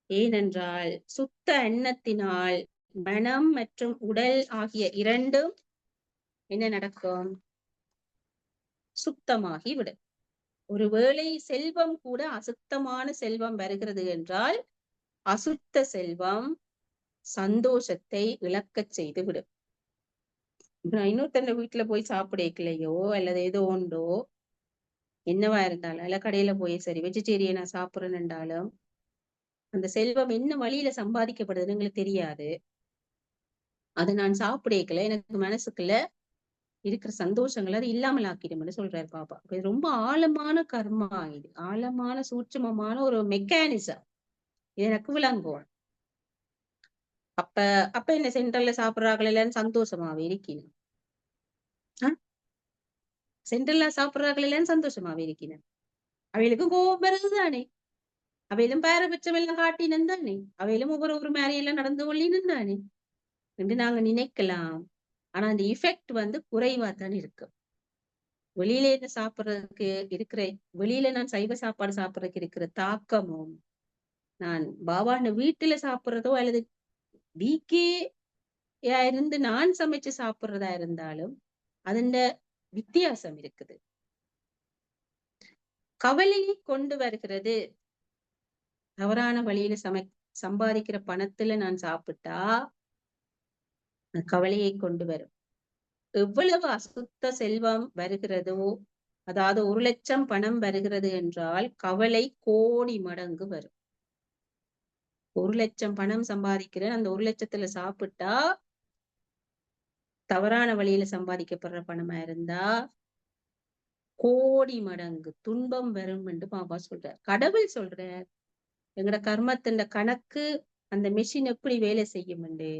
ஏனென்றால் சுத்த எண்ணத்தினால் மனம் மற்றும் உடல் ஆகிய இரண்டும் என்ன நடக்கும், சுத்தமாகி விடும். ஒருவேளை செல்வம் கூட அசுத்தமான செல்வம் வருகிறது என்றால் அசுத்த செல்வம் சந்தோஷத்தை இழக்கச் செய்து விடும். இன்னொருத்தண்ட வீட்டுல போய் சாப்பிடலையோ அல்லது ஏதோ உண்டோ என்னவா இருந்தாலும், அல்ல கடையில போய் சரி வெஜிடேரியனா சாப்பிடணுன்றாலும் அந்த செல்வம் என்ன வழியில சம்பாதிக்கப்படுதுன்னு எங்களுக்கு தெரியாது. அதை நான் சாப்பிடக்கல, எனக்கு மனசுக்குள்ள இருக்கிற சந்தோஷங்கள் அது இல்லாமல் ஆக்கிடும்னு சொல்றாரு பாபா. இது ரொம்ப ஆழமான கர்மா, இது ஆழமான சூட்சமமான ஒரு மெக்கானிசம். இது எனக்கு விளங்குவோம். அப்ப அப்ப என்ன சென்ட்ரல்ல சாப்பிடுறார்கள் எல்லாரும் சந்தோஷமாவே இருக்கணும். சென்ட்ரல்ல சாப்பிடுறார்கள் எல்லாரும் சந்தோஷமாவே இருக்கணும். அவைகளுக்கும் கோபம் வருதுதானே. அவையிலும் பாரபட்சம் எல்லாம் காட்டினு தானே. அவையிலும் ஒவ்வொரு மாதிரி எல்லாம் நடந்து கொள்ளினும் தானே என்று நாங்க நினைக்கலாம். ஆனா அந்த இஃபெக்ட் வந்து குறைவா தான் இருக்கு. வெளியில இருந்து சாப்பிடுறதுக்கு இருக்கிற வெளியில நான் சைவ சாப்பாடு சாப்பிடுறதுக்கு இருக்கிற தாக்கமும் நான் பாபான்னு வீட்டுல சாப்பிடுறதோ அல்லது வீக்கே இருந்து நான் சமைச்சு சாப்பிடுறதா இருந்தாலும் அதன் வித்தியாசம் இருக்குது. கவலையை கொண்டு வருகிறது. தவறான வழியில சம்பாதிக்கிற பணத்துல நான் சாப்பிட்டா கவலையை கொண்டு வரும். எவ்வளவு அசுத்த செல்வம் வருகிறதோ, அதாவது 1,00,000 பணம் வருகிறது என்றால் கவலை கோடி மடங்கு வரும். 1,00,000 பணம் சம்பாதிக்கிறேன், அந்த 1,00,000த்துல சாப்பிட்டா தவறான வழியில சம்பாதிக்கப்படுற பணமா இருந்தா கோடி மடங்கு துன்பம் வரும் என்று பாபா சொல்றார். கடவுள் சொல்றார், எங்கட கர்மத்தின் கணக்கு அந்த மெஷின் எப்படி வேலை செய்யும் என்று.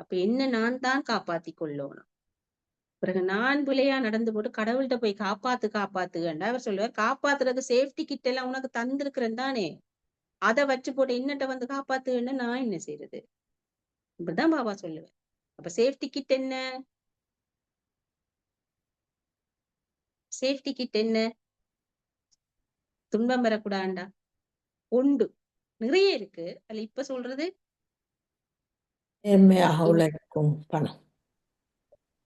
அப்ப என்ன நான் தான் காப்பாத்தி கொள்ளணும். பிறகு நான் பிள்ளையா நடந்து போட்டு கடவுள்கிட்ட போய் காப்பாத்துகண்டா அவர் சொல்லுவார், காப்பாத்துறது சேஃப்டி கிட் எல்லாம் உனக்கு தந்திருக்கிறேன் தானே, அதை வச்சு போட்டு என்னட்ட வந்து காப்பாத்துகன்னா நான் என்ன செய்யறது. இப்படிதான் பாபா சொல்லுவேன். அப்ப சேஃப்டி கிட் என்ன? சேஃப்டி கிட் என்ன? துன்பம் வரக்கூடாண்டா உண்டு, நிறைய இருக்கு. அதுல இப்ப சொல்றது நேர்மையாக உழைக்கும் பணம்.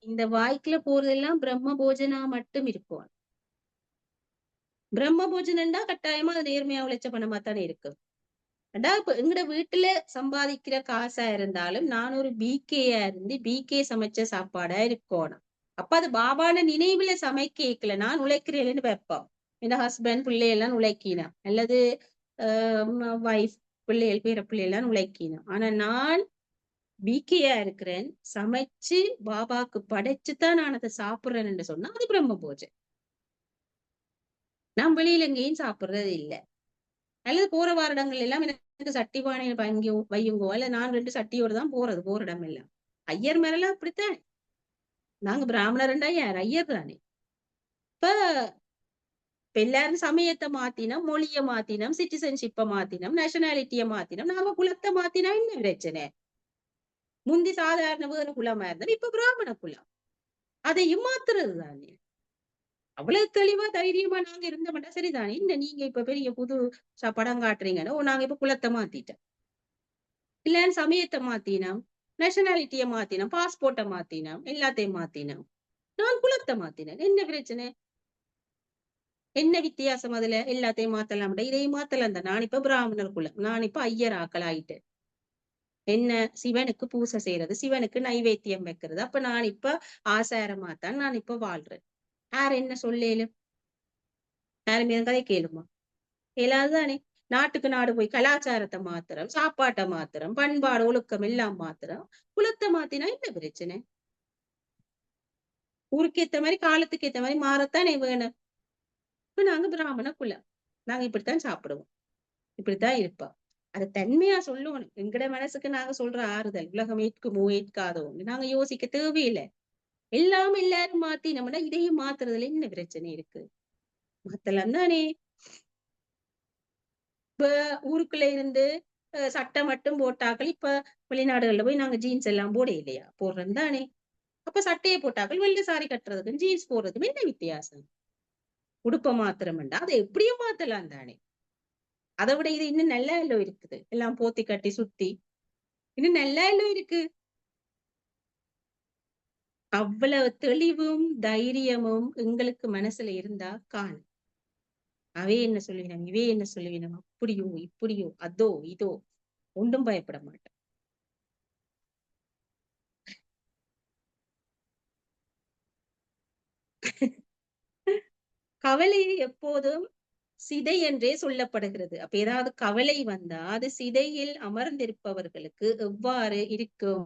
இந்த வாய்க்குல போறதெல்லாம் பிரம்ம போஜனா மட்டும் இருக்கும். பிரம்ம போஜனம்டா கட்டாயமா அது நேர்மையா உழைச்ச பணமா தானே இருக்கும். இப்ப எங்கட வீட்டுல சம்பாதிக்கிற காசா இருந்தாலும் நான் ஒரு பிகேயா இருந்து பிகே சமைச்ச சாப்பாடா இருக்கணும். அப்ப அது பாபான நினைவுல சமைக்கல, நான் உழைக்கிறேன்னு வைப்போம். என் ஹஸ்பண்ட் பிள்ளையெல்லாம் உழைக்கினா அல்லது வைஃப் பிள்ளைகள் பேர பிள்ளையெல்லாம் உழைக்கினா. ஆனா நான் பிகேயா இருக்கிறேன், சமைச்சு பாபாக்கு படைச்சுதான் நான் அதை சாப்பிடுறேன்னு சொன்னா அது பிரம்ம பூஜை. நான் வெளியில எங்கேயும் சாப்பிடுறது இல்லை. அல்லது போற வாரிடங்கள் எல்லாம் எனக்கு சட்டி பானை வையுங்கோ அல்ல நான் 2 சட்டியோடு தான் போறது போற இடம் எல்லாம். ஐயர் மேலாம் அப்படித்தான். நாங்க பிராமணர்ண்டா யார் ஐயர் தானே. இப்ப எல்லாரும் சமயத்தை மாத்தினோம், மொழிய மாத்தினோம், சிட்டிசன்ஷிப்பை மாத்தினோம், நேஷனாலிட்டிய மாத்தினோம், நாம குலத்தை மாத்தினா என்ன பிரச்சனை? முந்தி சாதாரண வேற குலமா இருந்தாலும் இப்ப பிராமண குலம், அதையும் மாத்துறது தானே. அவ்வளவு தெளிவா தைரியமா நாங்க இருந்த மாட்டா சரிதானே. என்ன நீங்க இப்ப பெரிய புது படம் காட்டுறீங்கன்னா நாங்க இப்ப குலத்தை மாத்திட்டோம், இல்லன்னு சமயத்தை மாத்தினோம், நேஷனாலிட்டிய மாத்தினோம், பாஸ்போர்ட்டை மாத்தினோம், எல்லாத்தையும் மாத்தினோம், நான் குலத்தை மாத்தினேன். என்ன பிரச்சனை? என்ன வித்தியாசம்? அதுல எல்லாத்தையும் மாத்தலாம், இதையும் மாத்தலாம் தான். நான் இப்ப பிராமணர் குலம், நான் இப்ப ஐயர் ஆக்கள் ஆயிட்டேன். என்ன சிவனுக்கு பூசை செய்யறது, சிவனுக்கு நைவேத்தியம் வைக்கிறது. அப்ப நான் இப்ப ஆசாரமாத்தான் நான் இப்ப வாழ்றேன். யார் என்ன சொல்லேலும்? யாருமே கதை கேளுமா? எல்லாதுதானே. நாட்டுக்கு நாடு போய் கலாச்சாரத்தை மாத்திரம், சாப்பாட்டை மாத்திரம், பண்பாடு ஒழுக்கம் எல்லாம் மாத்திரம், குலத்தை மாத்தினா என்ன பிரச்சனை? ஊருக்கு ஏத்த மாதிரி காலத்துக்கு ஏத்த மாதிரி மாறத்தானே வேணும். இப்ப நாங்க பிராமண குலம், நாங்க இப்படித்தான் சாப்பிடுவோம், இப்படித்தான் இருப்போம். அதை தன்மையா சொல்லணும். எங்கட மனசுக்கு நாங்க சொல்ற ஆறுதல் உலகம் ஏற்குமோ ஏற்காதோ நாங்க யோசிக்க தேவையில்லை. எல்லாம் எல்லாரும் மாத்தினோம்னா இதையும் மாத்துறதுல என்ன பிரச்சனை இருக்கு? மாத்தலாம் தானே. இப்ப ஊருக்குள்ள இருந்து சட்டை மட்டும் போட்டாக்கள் இப்ப வெளிநாடுகள்ல போய் நாங்க ஜீன்ஸ் எல்லாம் போட இல்லையா, போடுறோம் தானே. அப்ப சட்டையை போட்டாக்கள் வெள்ளை சாரி கட்டுறதுக்கும் ஜீன்ஸ் போடுறதுக்கும் என்ன வித்தியாசம்? உடுப்ப மாத்திரம்டா அதை எப்படியும் மாத்தலாம் தானே. அதை விட இது இன்னும் நல்லா எல்லோ இருக்குது, எல்லாம் போத்தி கட்டி சுத்தி இன்னும் நல்லா எல்லோ இருக்கு. அவ்வளவு தெளிவும் தைரியமும் எங்களுக்கு மனசுல இருந்தா காணும். அவே என்ன சொல்லுவினம், இவே என்ன சொல்லுவினம், அப்படியோ இப்படியோ அதோ இதோ ஒன்றும் பயப்பட மாட்டோம். கவலை எப்போதும் சிதை என்றே சொல்லப்படுகிறது. அப்ப ஏதாவது கவலை வந்தா அது சிதையில் அமர்ந்திருப்பவர்களுக்கு எவ்வாறு இருக்கும்?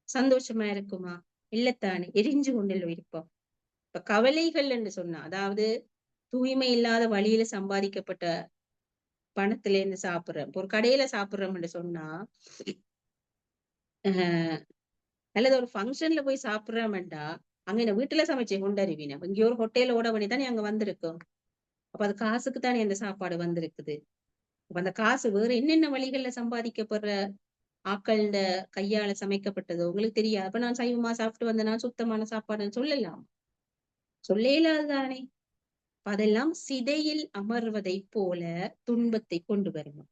சந்தோஷமா இருக்குமா? இல்லத்தானே, எரிஞ்சு கொண்டில் இருப்போம். இப்ப கவலைகள் என்று சொன்னா அதாவது தூய்மை இல்லாத வழியில சம்பாதிக்கப்பட்ட பணத்துல இருந்து சாப்பிடுறோம். ஒரு கடையில சாப்பிடுறோம்னு சொன்னா அஹ் அல்லது ஒரு ஃபங்க்ஷன்ல போய் சாப்பிடுறோம்டா அங்க என்ன வீட்டுல சமைச்சு கொண்டறிவின இங்க ஒரு ஹோட்டல்ல ஓட பண்ணி தானே அங்க வந்திருக்கோம். அப்ப அது காசுக்கு தானே அந்த சாப்பாடு வந்திருக்குது. அப்ப அந்த காசு வேற என்னென்ன வழிகள்ல சம்பாதிக்கப்படுற ஆக்கள்ட கையால சமைக்கப்பட்டது உங்களுக்கு தெரியாது. அப்ப நான் சைவமா சாப்பிட்டு வந்தேன்னா சுத்தமான சாப்பாடுன்னு சொல்லலாம். சொல்ல இயலாதுதானே. அப்ப அதெல்லாம் சிதையில் அமர்வதைப் போல துன்பத்தை கொண்டு வரும்.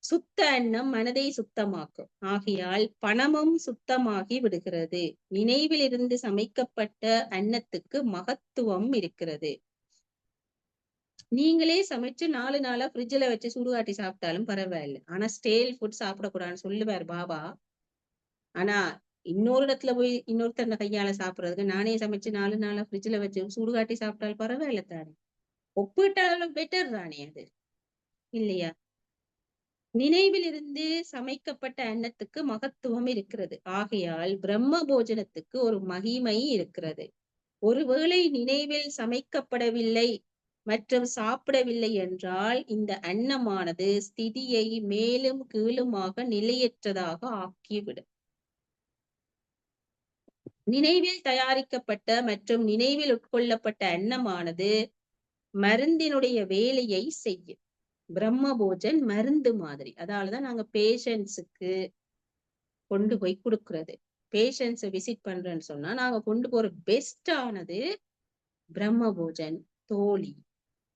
சுத்த எண்ணம் மனதை சுத்தமாக்கும். ஆகையால் பணமும் சுத்தமாகி விடுகிறது. நினைவிலிருந்து சமைக்கப்பட்ட அன்னத்துக்கு மகத்துவம் இருக்கிறது. நீங்களே சமைச்சு 4 நாளா ஃப்ரிட்ஜ்ல வச்சு சுடுகாட்டி சாப்பிட்டாலும் பரவாயில்ல. ஆனா ஸ்டேல் ஃபுட் சாப்பிடக்கூடாதுன்னு சொல்லுவார் பாபா. ஆனா இன்னொரு இடத்துல போய் இன்னொருத்தர் கையால சாப்பிடுறதுக்கு நானே சமைச்சு 4 நாளா ஃப்ரிட்ஜ்ல வச்சு சுடுகாட்டி சாப்பிட்டால் பரவாயில்ல தானே. ஒப்பீட்டளவு பெட்டர் தானே அது. இல்லையா? நினைவிலிருந்து சமைக்கப்பட்ட அன்னத்துக்கு மகத்துவம் இருக்கிறது. ஆகையால் பிரம்ம போஜனத்துக்கு ஒரு மகிமை இருக்கிறது. ஒருவேளை நினைவில் சமைக்கப்படவில்லை மற்றும் சாப்பிடவில்லை என்றால் இந்த அன்னமானது ஸ்திதியை மேலும் கீழுமாக நிலையற்றதாக ஆக்கிவிடும். நினைவில் தயாரிக்கப்பட்ட மற்றும் நினைவில் உட்கொள்ளப்பட்ட அன்னமானது மருந்தினுடைய வேலையை செய்யும். பிரம்ம போஜன் மருந்து மாதிரி. அதாலதான் நாங்க பேஷண்ட்ஸுக்கு கொண்டு போய் கொடுக்கறது. பேஷண்ட்ஸ் விசிட் பண்றேன்னு சொன்னா நாங்க கொண்டு போற பெஸ்ட் ஆனது பிரம்ம போஜன், தோழி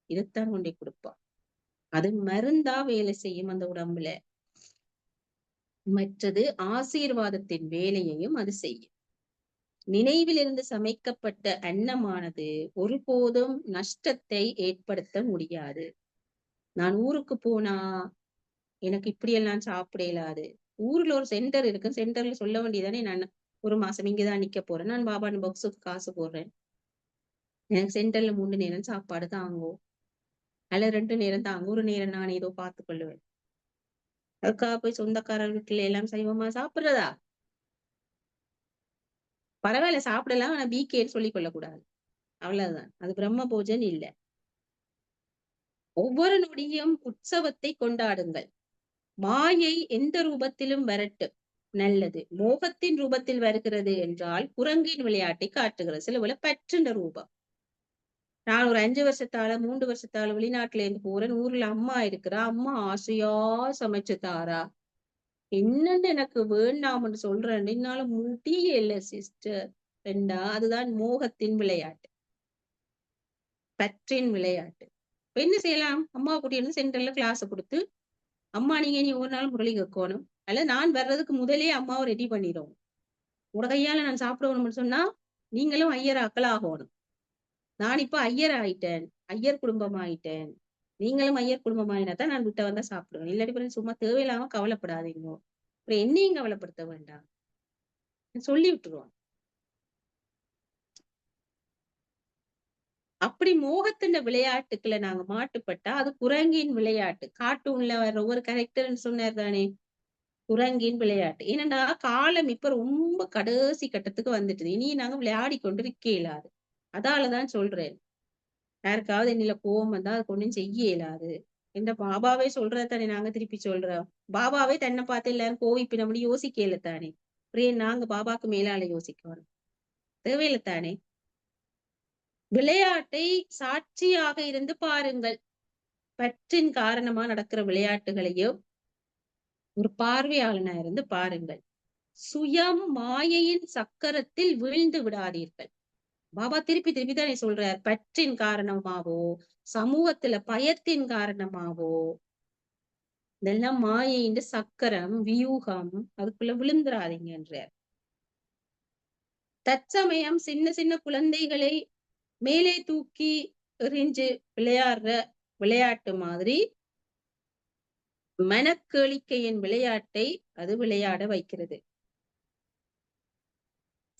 இதைத்தான் கொண்டு கொடுப்போம். அது மருந்தா வேலை செய்யும் அந்த உடம்புல. மற்றது ஆசீர்வாதத்தின் வேலையையும் அது செய்யும். நினைவிலிருந்து சமைக்கப்பட்ட அன்னமானது ஒருபோதும் நஷ்டத்தை ஏற்படுத்த முடியாது. நான் ஊருக்கு போனா எனக்கு இப்படியெல்லாம் சாப்பிட இயலாது. ஊர்ல ஒரு சென்டர் இருக்கு. சென்டர்ல சொல்ல வேண்டியதானே நான் ஒரு மாசம் இங்கதான் நிக்க போறேன். நான் பாபான்னு பாக்ஸுக்கு காசு போடுறேன். எனக்கு சென்டர்ல 3 நேரம் சாப்பாடு தாங்கும். அல்ல 2 நேரம் தாங்கும். ஒரு நேரம் நான் ஏதோ பார்த்துக் கொள்ளுவேன். அதுக்காக போய் சொந்தக்காரர் வீட்டுல எல்லாம் சைவமா சாப்பிடுறதா? பரவாயில்ல சாப்பிடலாம். ஆனா பிகேன்னு சொல்லிக் கொள்ளக்கூடாது. அவ்வளவுதான். அது பிரம்ம போஜன் இல்ல. ஒவ்வொரு நொடியும் உற்சவத்தை கொண்டாடுங்கள். மாயை எந்த ரூபத்திலும் வரட்டும் நல்லது. மோகத்தின் ரூபத்தில் வருகிறது என்றால் குரங்கின் விளையாட்டை காட்டுகிறது. சில போல பற்றுண்ட ரூபம். நான் ஒரு 5 வருஷத்தால 3 வருஷத்தால வெளிநாட்டுல இருந்து போறேன். ஊர்ல அம்மா இருக்கிறா. அம்மா ஆசையா சமைச்சு தாரா. என்னன்னு எனக்கு வேண்டாம்னு சொல்றேன். என்னால முடியல சிஸ்டர். அதுதான் மோகத்தின் விளையாட்டு, பற்றின் விளையாட்டு. இப்ப என்ன செய்யலாம்? அம்மா கூட்டி இருந்து சென்டர்ல கிளாஸ் கொடுத்து அம்மா நீ ஒரு நாள் முரளி கேட்கணும். அல்ல நான் வர்றதுக்கு முதலே அம்மாவை ரெடி பண்ணிடும். உங்க கையால நான் சாப்பிடணும்னு சொன்னா நீங்களும் ஐயர் ஆகணும். நான் இப்ப ஐயர் ஆயிட்டேன். ஐயர் குடும்பம் ஆயிட்டேன். நீங்களும் ஐயர் குடும்பம் ஆயினா தான் நான் விட்ட வந்தா சாப்பிடுவேன். இல்லாட்டி பிறகு சும்மா தேவையில்லாம கவலைப்படாதீங்க. அப்புறம் என்னையும் கவலைப்படுத்த வேண்டாம். சொல்லி விட்டுருவான். அப்படி மோகத்தின் விளையாட்டுக்களை நாங்க மாட்டுப்பட்டா அது குரங்கின் விளையாட்டு. கார்ட்டூன்ல வர்ற ஒவ்வொரு கேரக்டர்ன்னு சொன்னார் தானே, குரங்கின் விளையாட்டு. ஏனென்றா காலம் இப்ப ரொம்ப கடைசி கட்டத்துக்கு வந்துட்டுது. இனி நாங்க விளையாடி கொண்டு இருக்க இயலாது. அதாலதான் சொல்றேன். யாருக்காவது என்னில கோவம் வந்தா அது ஒண்ணும் செய்ய இயலாது. இந்த பாபாவே சொல்றதானே நாங்க திருப்பி சொல்றோம். பாபாவே தன்னை பார்த்து எல்லாரும் கோவிப்பினபடி யோசிக்கல தானே. அப்புறம் நாங்க பாபாக்கு மேலால யோசிக்கணும். தேவையில்ல தானே. விளையாட்டை சாட்சியாக இருந்து பாருங்கள். பற்றின் காரணமா நடக்கிற விளையாட்டுகளையும் ஒரு பார்வையாளனா இருந்து பாருங்கள். சுயம் மாயையின் சக்கரத்தில் வீழ்ந்து விடாதீர்கள். பாபா திருப்பி திருப்பி தானே சொல்றார். பற்றின் காரணமாவோ சமூகத்துல பயத்தின் காரணமாவோ இதெல்லாம் மாயையின் சக்கரம் வியூகம் அதுக்குள்ள விழுந்துராதீங்கன்றார். தற்சமயம் சின்ன சின்ன குழந்தைகளை மேலே தூக்கி எறிஞ்சு விளையாடுற விளையாட்டு மாதிரி மனக்கேளிக்கையின் விளையாட்டை அது விளையாட வைக்கிறது.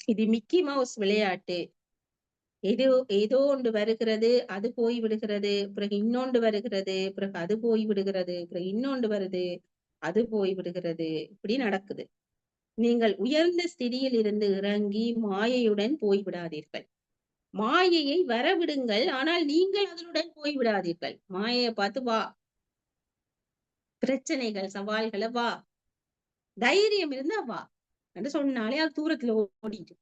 இது மிக்கி மவுஸ் விளையாட்டு. ஏதோ ஏதோ ஒன்று வருகிறது, அது போய் விடுகிறது, பிறகு இன்னொன்று வருகிறது, பிறகு அது போய் விடுகிறது, பிறகு இன்னொன்று வருது, அது போய் விடுகிறது. இப்படி நடக்குது. நீங்கள் உயர்ந்த ஸ்திதியில் இருந்து இறங்கி மாயையுடன் போய்விடாதீர்கள். மாயையை வரவிடுங்கள், ஆனால் நீங்கள் அதனுடன் போய்விடாதீர்கள். மாயையை பார்த்து வா பிரச்சனைகள் சவால்களை வா, தைரியம் இருந்தா வா என்று சொன்னாலே அது தூரத்துல ஓடிட்டு.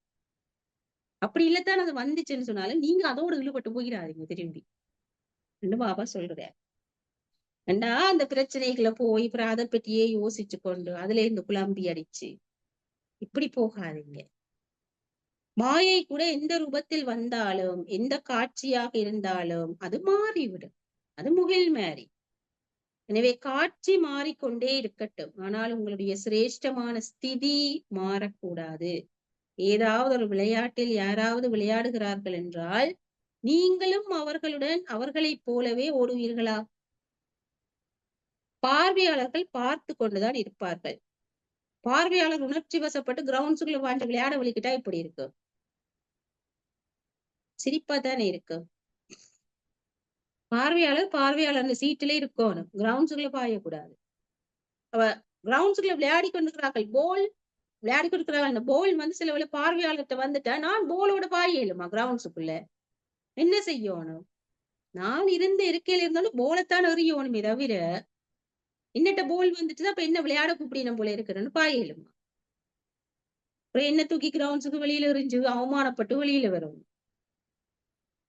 அப்படி இல்லத்தான் அது வந்துச்சுன்னு சொன்னாலும் நீங்க அதோட ஈடுபட்டு போயிடாதீங்க திரும்பி என்று பாபா சொல்றார். ஏண்டா அந்த பிரச்சனைகளை போய் அப்புறம் அதை பற்றியே யோசிச்சு கொண்டு அதுல இருந்து குழம்பி அடிச்சு இப்படி போகாதீங்க. மாயை கூட எந்த ரூபத்தில் வந்தாலும் எந்த காட்சியாக இருந்தாலும் அது மாறிவிடும். அது முகில் மாறி. எனவே காட்சி மாறிக்கொண்டே இருக்கட்டும், ஆனால் உங்களுடைய சிரேஷ்டமான ஸ்திதி மாறக்கூடாது. ஏதாவது ஒரு விளையாட்டில் யாராவது விளையாடுகிறார்கள் என்றால் நீங்களும் அவர்களுடன் அவர்களைப் போலவே ஓடுவீர்களா? பார்வையாளர்கள் பார்த்து கொண்டுதான் இருப்பார்கள். பார்வையாளர் உணர்ச்சி வசப்பட்டு கிரவுண்ட்ஸுக்குள்ள வாண்டி விளையாட வலிக்கிட்டா இப்படி இருக்கு, சிரிப்பா தானே இருக்கு. பார்வையாளர் சீட்டிலே இருக்கணும், கிரவுண்ட்ஸுக்குள்ள பாயக்கூடாது. அவ கிரவுண்ட்ஸுக்குள்ள விளையாடி கொண்டிருக்கிறார்கள், போல் விளையாடி கொண்டிருக்கிறார்கள். அந்த போல் வந்து சில வேளை பார்வையாளர்கிட்ட வந்துட்டா நான் போலோட பாயலுமா கிரவுண்ட்ஸுக்குள்ள என்ன செய்யணும்? நான் இருக்கையில இருந்தாலும் போலத்தான் எறியணுமே தவிர என்னட்ட போல் வந்துட்டுதான் அப்ப என்ன விளையாட கூப்பிடணும் போல இருக்கிறேன்னு பாயலுமா? அப்புறம் என்ன தூக்கி கிரவுண்ட்ஸுக்கு வெளியில எறிஞ்சு அவமானப்பட்டு வெளியில வரும்.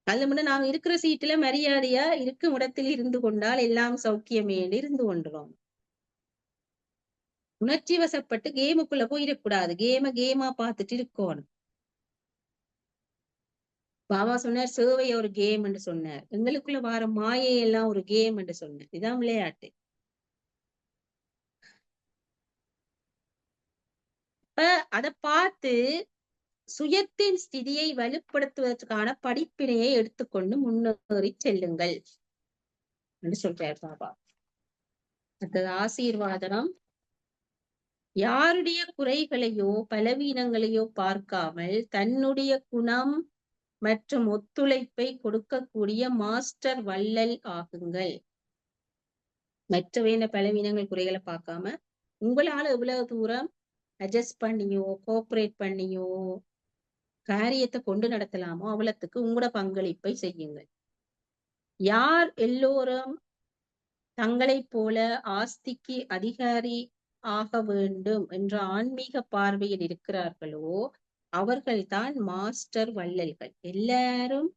அது முன்ன நாங்க இருக்கிற சீட்டுல மரியாதையா இருக்கும் இடத்தில் இருந்து கொண்டால் எல்லாம் சௌக்கியமே இருந்து கொண்டுரும். உணர்ச்சி வசப்பட்டு கேமுக்குள்ள போயிடக்கூடாது. கேமா பார்த்துட்டு இருக்கணும். பாபா சொன்னார் சேவை ஒரு கேம் என்று சொன்னார். எங்களுக்குள்ள வார மாயை எல்லாம் ஒரு கேம் என்று சொன்னார். இதான் விளையாட்டு. அதை பார்த்து சுயத்தின் ஸ்திதியை வலுப்படுத்துவதற்கான படிப்பினையை எடுத்துக்கொண்டு முன்னேறி செல்லுங்கள் என்று சொல்றார் பாபா. அடுத்தது ஆசீர்வாதனம். யாருடைய குறைகளையோ பலவீனங்களையோ பார்க்காமல் தன்னுடைய குணம் மற்றும் ஒத்துழைப்பை கொடுக்கக்கூடிய மாஸ்டர் வள்ளல் ஆகுங்கள். மற்றவையான பலவீனங்கள் குறைகளை பார்க்காம உங்களால எவ்வளவு தூரம் அட்ஜஸ்ட் பண்ணியோ கோஆபரேட் பண்ணியோ காரியத்தை கொண்டு நடத்தலாமோ அவ்வளவுக்கு உங்களோட பங்களிப்பை செய்யுங்கள். யார் எல்லோரும் தங்களைப் போல ஆஸ்திக்கு அதிகாரி ஆக வேண்டும் என்ற ஆன்மீக பார்வையில் இருக்கிறார்களோ அவர்கள்தான் மாஸ்டர் வள்ளல்கள். எல்லாரும்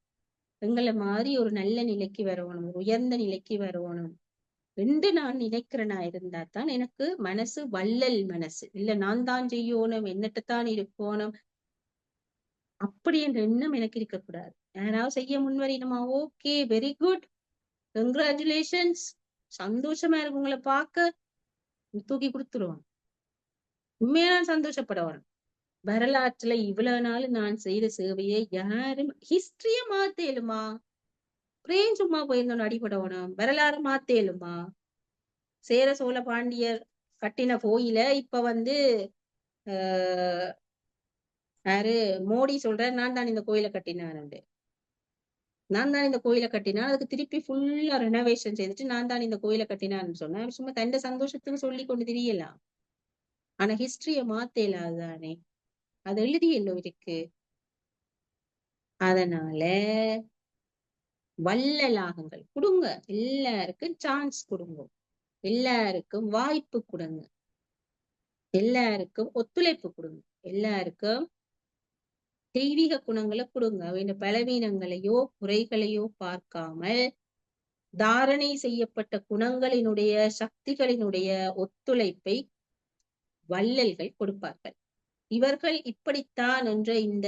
எங்களை மாதிரி ஒரு நல்ல நிலைக்கு வரணும், உயர்ந்த நிலைக்கு வரணும் என்று நான் நினைக்கிறேனா இருந்தா தான் எனக்கு மனசு வள்ளல் மனசு. இல்ல நான் தான் செய்யணும், என்னட்டுத்தான் இருக்கணும் அப்படி என்ற எண்ணம் எனக்கு இருக்கக்கூடாது. யாராவது செய்ய முன்வரணுமா, ஓகே வெரி குட், கங்க்ராச்சுலேஷன்ஸ், சந்தோஷமா இருக்கு உங்களை பார்க்க, தூக்கி கொடுத்துருவோம். உண்மையா நான் சந்தோஷப்பட வரேன். வரலாற்றுல இவ்வளவு நாள் நான் செய்த சேவையை யாரும் ஹிஸ்டரிய மாத்தேலுமா? பிரேம் சும்மா போயிருந்தோம் அடிபடணும், வரலாறு மாத்தேலுமா? சேர சோழ பாண்டியர் கட்டின கோயில இப்ப வந்து யாரு மோடி சொல்ற நான் தான் இந்த கோயிலை கட்டினான்னு. நான் தான் இந்த கோயிலை கட்டினா அதுக்கு திருப்பி ஃபுல்லா ரெனோவேஷன் செய்துட்டு நான் தான் இந்த கோயிலை கட்டினான்னு சொன்னேன். சும்மா தண்ட சந்தோஷத்துக்கு சொல்லி கொண்டு தெரியலாம். ஆனா ஹிஸ்டரிய மாத்தேலாதானே, அது எழுதி என்ன இருக்கு. அதனால வள்ளலாகுங்கள், கொடுங்க, எல்லாருக்கும் சான்ஸ் கொடுங்க, எல்லாருக்கும் வாய்ப்பு கொடுங்க, எல்லாருக்கும் ஒத்துழைப்பு கொடுங்க, எல்லாருக்கும் தெய்வீக குணங்களை கொடுங்க. அவன் பலவீனங்களையோ குறைகளையோ பார்க்காமல் தாரணை செய்யப்பட்ட குணங்களினுடைய சக்திகளினுடைய ஒத்துழைப்பை வள்ளல்கள் கொடுப்பார்கள். இவர்கள் இப்படித்தான் என்ற இந்த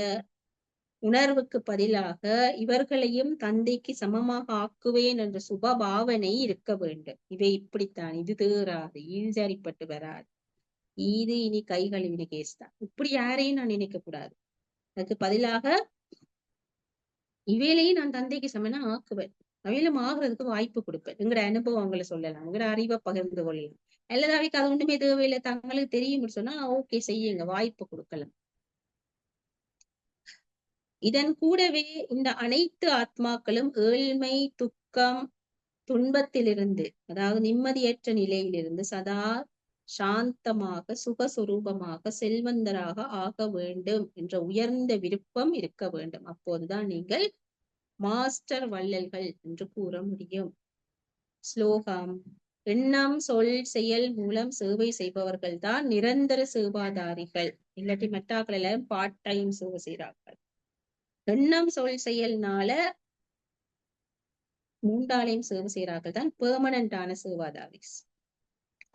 உணர்வுக்கு பதிலாக இவர்களையும் தந்தைக்கு சமமாக ஆக்குவேன் என்ற சுப பாவனை இருக்க வேண்டும். இவை இப்படித்தான், இது தேறாது, இது சரிப்பட்டு வராது, இது இனி கை கழுவின கேஸ் தான், இப்படி யாரையும் நான் நினைக்க கூடாது. அதுக்கு பதிலாக இவையிலையும் நான் தந்தைக்கு சமனா ஆக்குவேன், அவையிலும் ஆகுறதுக்கு வாய்ப்பு கொடுப்பேன். எங்கட அனுபவங்களை சொல்லலாம், எங்கட அறிவை பகிர்ந்து கொள்ளலாம். அல்லது அவைக்கு அது ஒன்றுமே தேவையில்லை, தங்களுக்கு தெரியும் சொன்னா ஓகே செய்யுங்க, வாய்ப்பு கொடுக்கலாம். இதன் கூடவே இந்த அனைத்து ஆத்மாக்களும் ஏழ்மை, துக்கம், துன்பத்திலிருந்து, அதாவது நிம்மதியற்ற நிலையிலிருந்து சதா சாந்தமாக சுகஸ்வரூபமாக செல்வந்தராக ஆக வேண்டும் என்ற உயர்ந்த விருப்பம் இருக்க வேண்டும். அப்போதுதான் நீங்கள் மாஸ்டர் வள்ளல்கள் என்று கூற முடியும். ஸ்லோகம். எண்ணம் சொல் செயல் மூலம் சேவை செய்பவர்கள் தான் நிரந்தர சேவாதாரிகள். இல்லாட்டி மற்றாக்கள் எல்லாம் பார்ட் டைம் சேவை செய்கிறார்கள். எண்ணம் சொல் செயல்னால மூன்றாலையும் சேவை செய்கிறார்கள் தான் பெர்மனண்டான சேவாதாரிஸ்.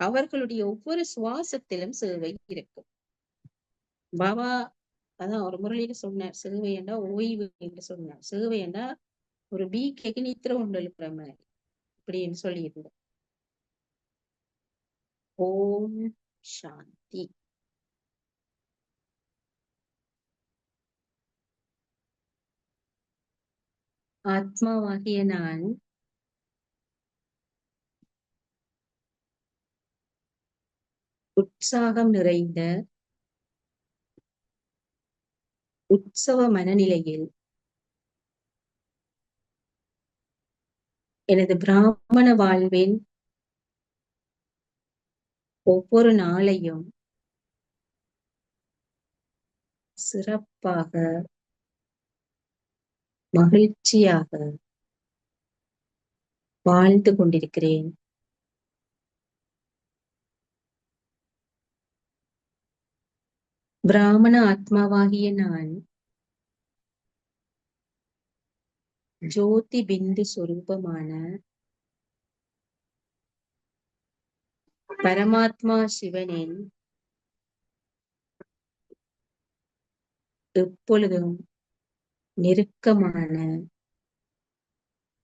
அவர்களுடைய ஒவ்வொரு சுவாசத்திலும் சேவை இருக்கும். பாபா அதான் ஒரு முறையில சொன்னார், சேவை என்றா ஓய்வு என்று சொன்னார். சேவை என்றா ஒரு பீக்கைக்கு நித்திர உண்டு எழுப்புற மாதிரி இப்படின்னு சொல்லியிருந்தார். ஓம் சாந்தி. ஆத்மாவாகிய நான் உற்சாகம் நிறைந்த உற்சவ மனநிலையில் எனது பிராமண வாழ்வின் ஒவ்வொரு நாளையும் சிறப்பாக மகிழ்ச்சியாக வாழ்ந்து கொண்டிருக்கிறேன். பிராமண ஆத்மாவாகிய நான் ஜோதி பிந்து சொரூபமான பரமாத்மா சிவனின் எப்பொழுதும் நெருக்கமான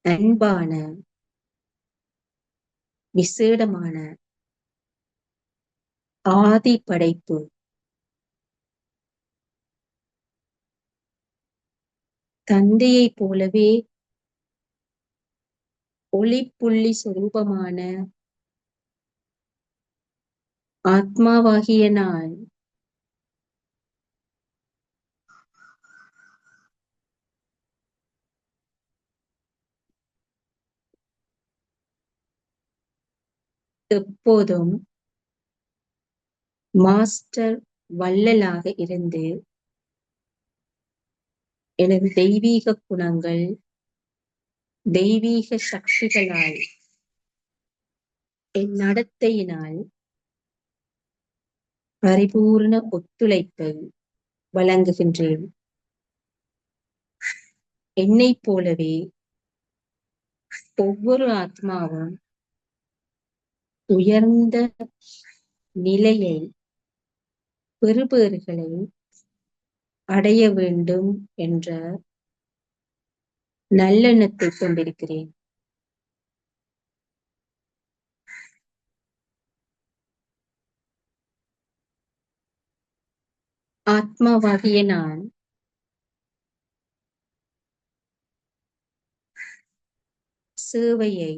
அன்பான விசேடமான ஆதி படைப்பு தந்தையைப் போலவே ஒளிப்புள்ளி சொரூபமான ஆத்மாவாகிய நான் எப்போதும் மாஸ்டர் வள்ளலாக இருந்து எனது தெய்வீக குணங்கள் தெய்வீக சக்திகளால் என் நடத்தையினால் பரிபூர்ண ஒத்துழைப்பை வழங்குகின்றேன். என்னைப் போலவே ஒவ்வொரு ஆத்மாவும் உயர்ந்த நிலையை பெறுபேறுகளை அடைய வேண்டும் என்ற நல்லெண்ணத்தை கொண்டிருக்கிறேன். ஆத்மாவாகிய நான் சேவையை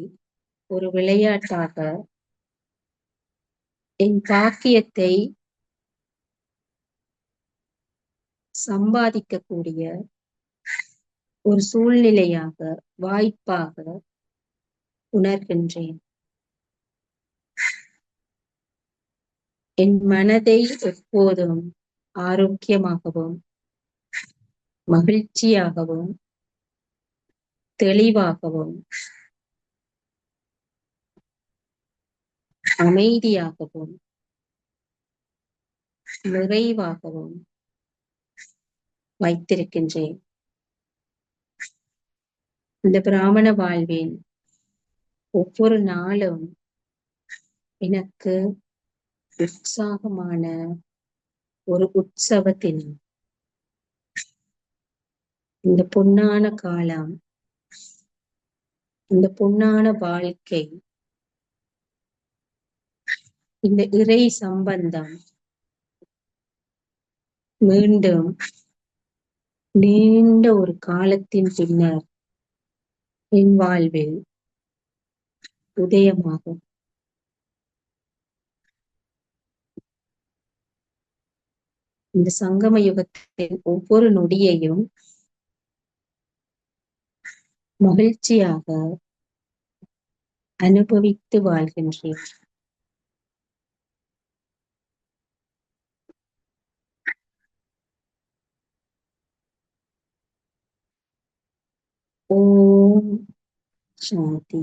ஒரு விளையாட்டாக என் பாக்கியத்தை சம்பாதிக்கக்கூடிய ஒரு சூழ்நிலையாக வாய்ப்பாக உணர்கின்றேன். என் மனதை எப்போதும் ஆரோக்கியமாகவும் மகிழ்ச்சியாகவும் தெளிவாகவும் அமைதியாகவும் நிறைவாகவும் வைத்திருக்கின்றேன். இந்த பிராமண வாழ்வின் ஒவ்வொரு நாளும் எனக்கு உற்சாகமான ஒரு உற்சவத்தின் இந்த பொன்னான காலம், இந்த பொன்னான வாழ்க்கை, இந்த இறை சம்பந்தம் மீண்டும் நீண்ட ஒரு காலத்தின் பின்னர் என் வாழ்வில் உதயமாகும். இந்த சங்கம யுகத்தின் ஒவ்வொரு நொடியையும் மகிழ்ச்சியாக அனுபவித்து வாழ்கின்றேன். ஓம் சாந்தி.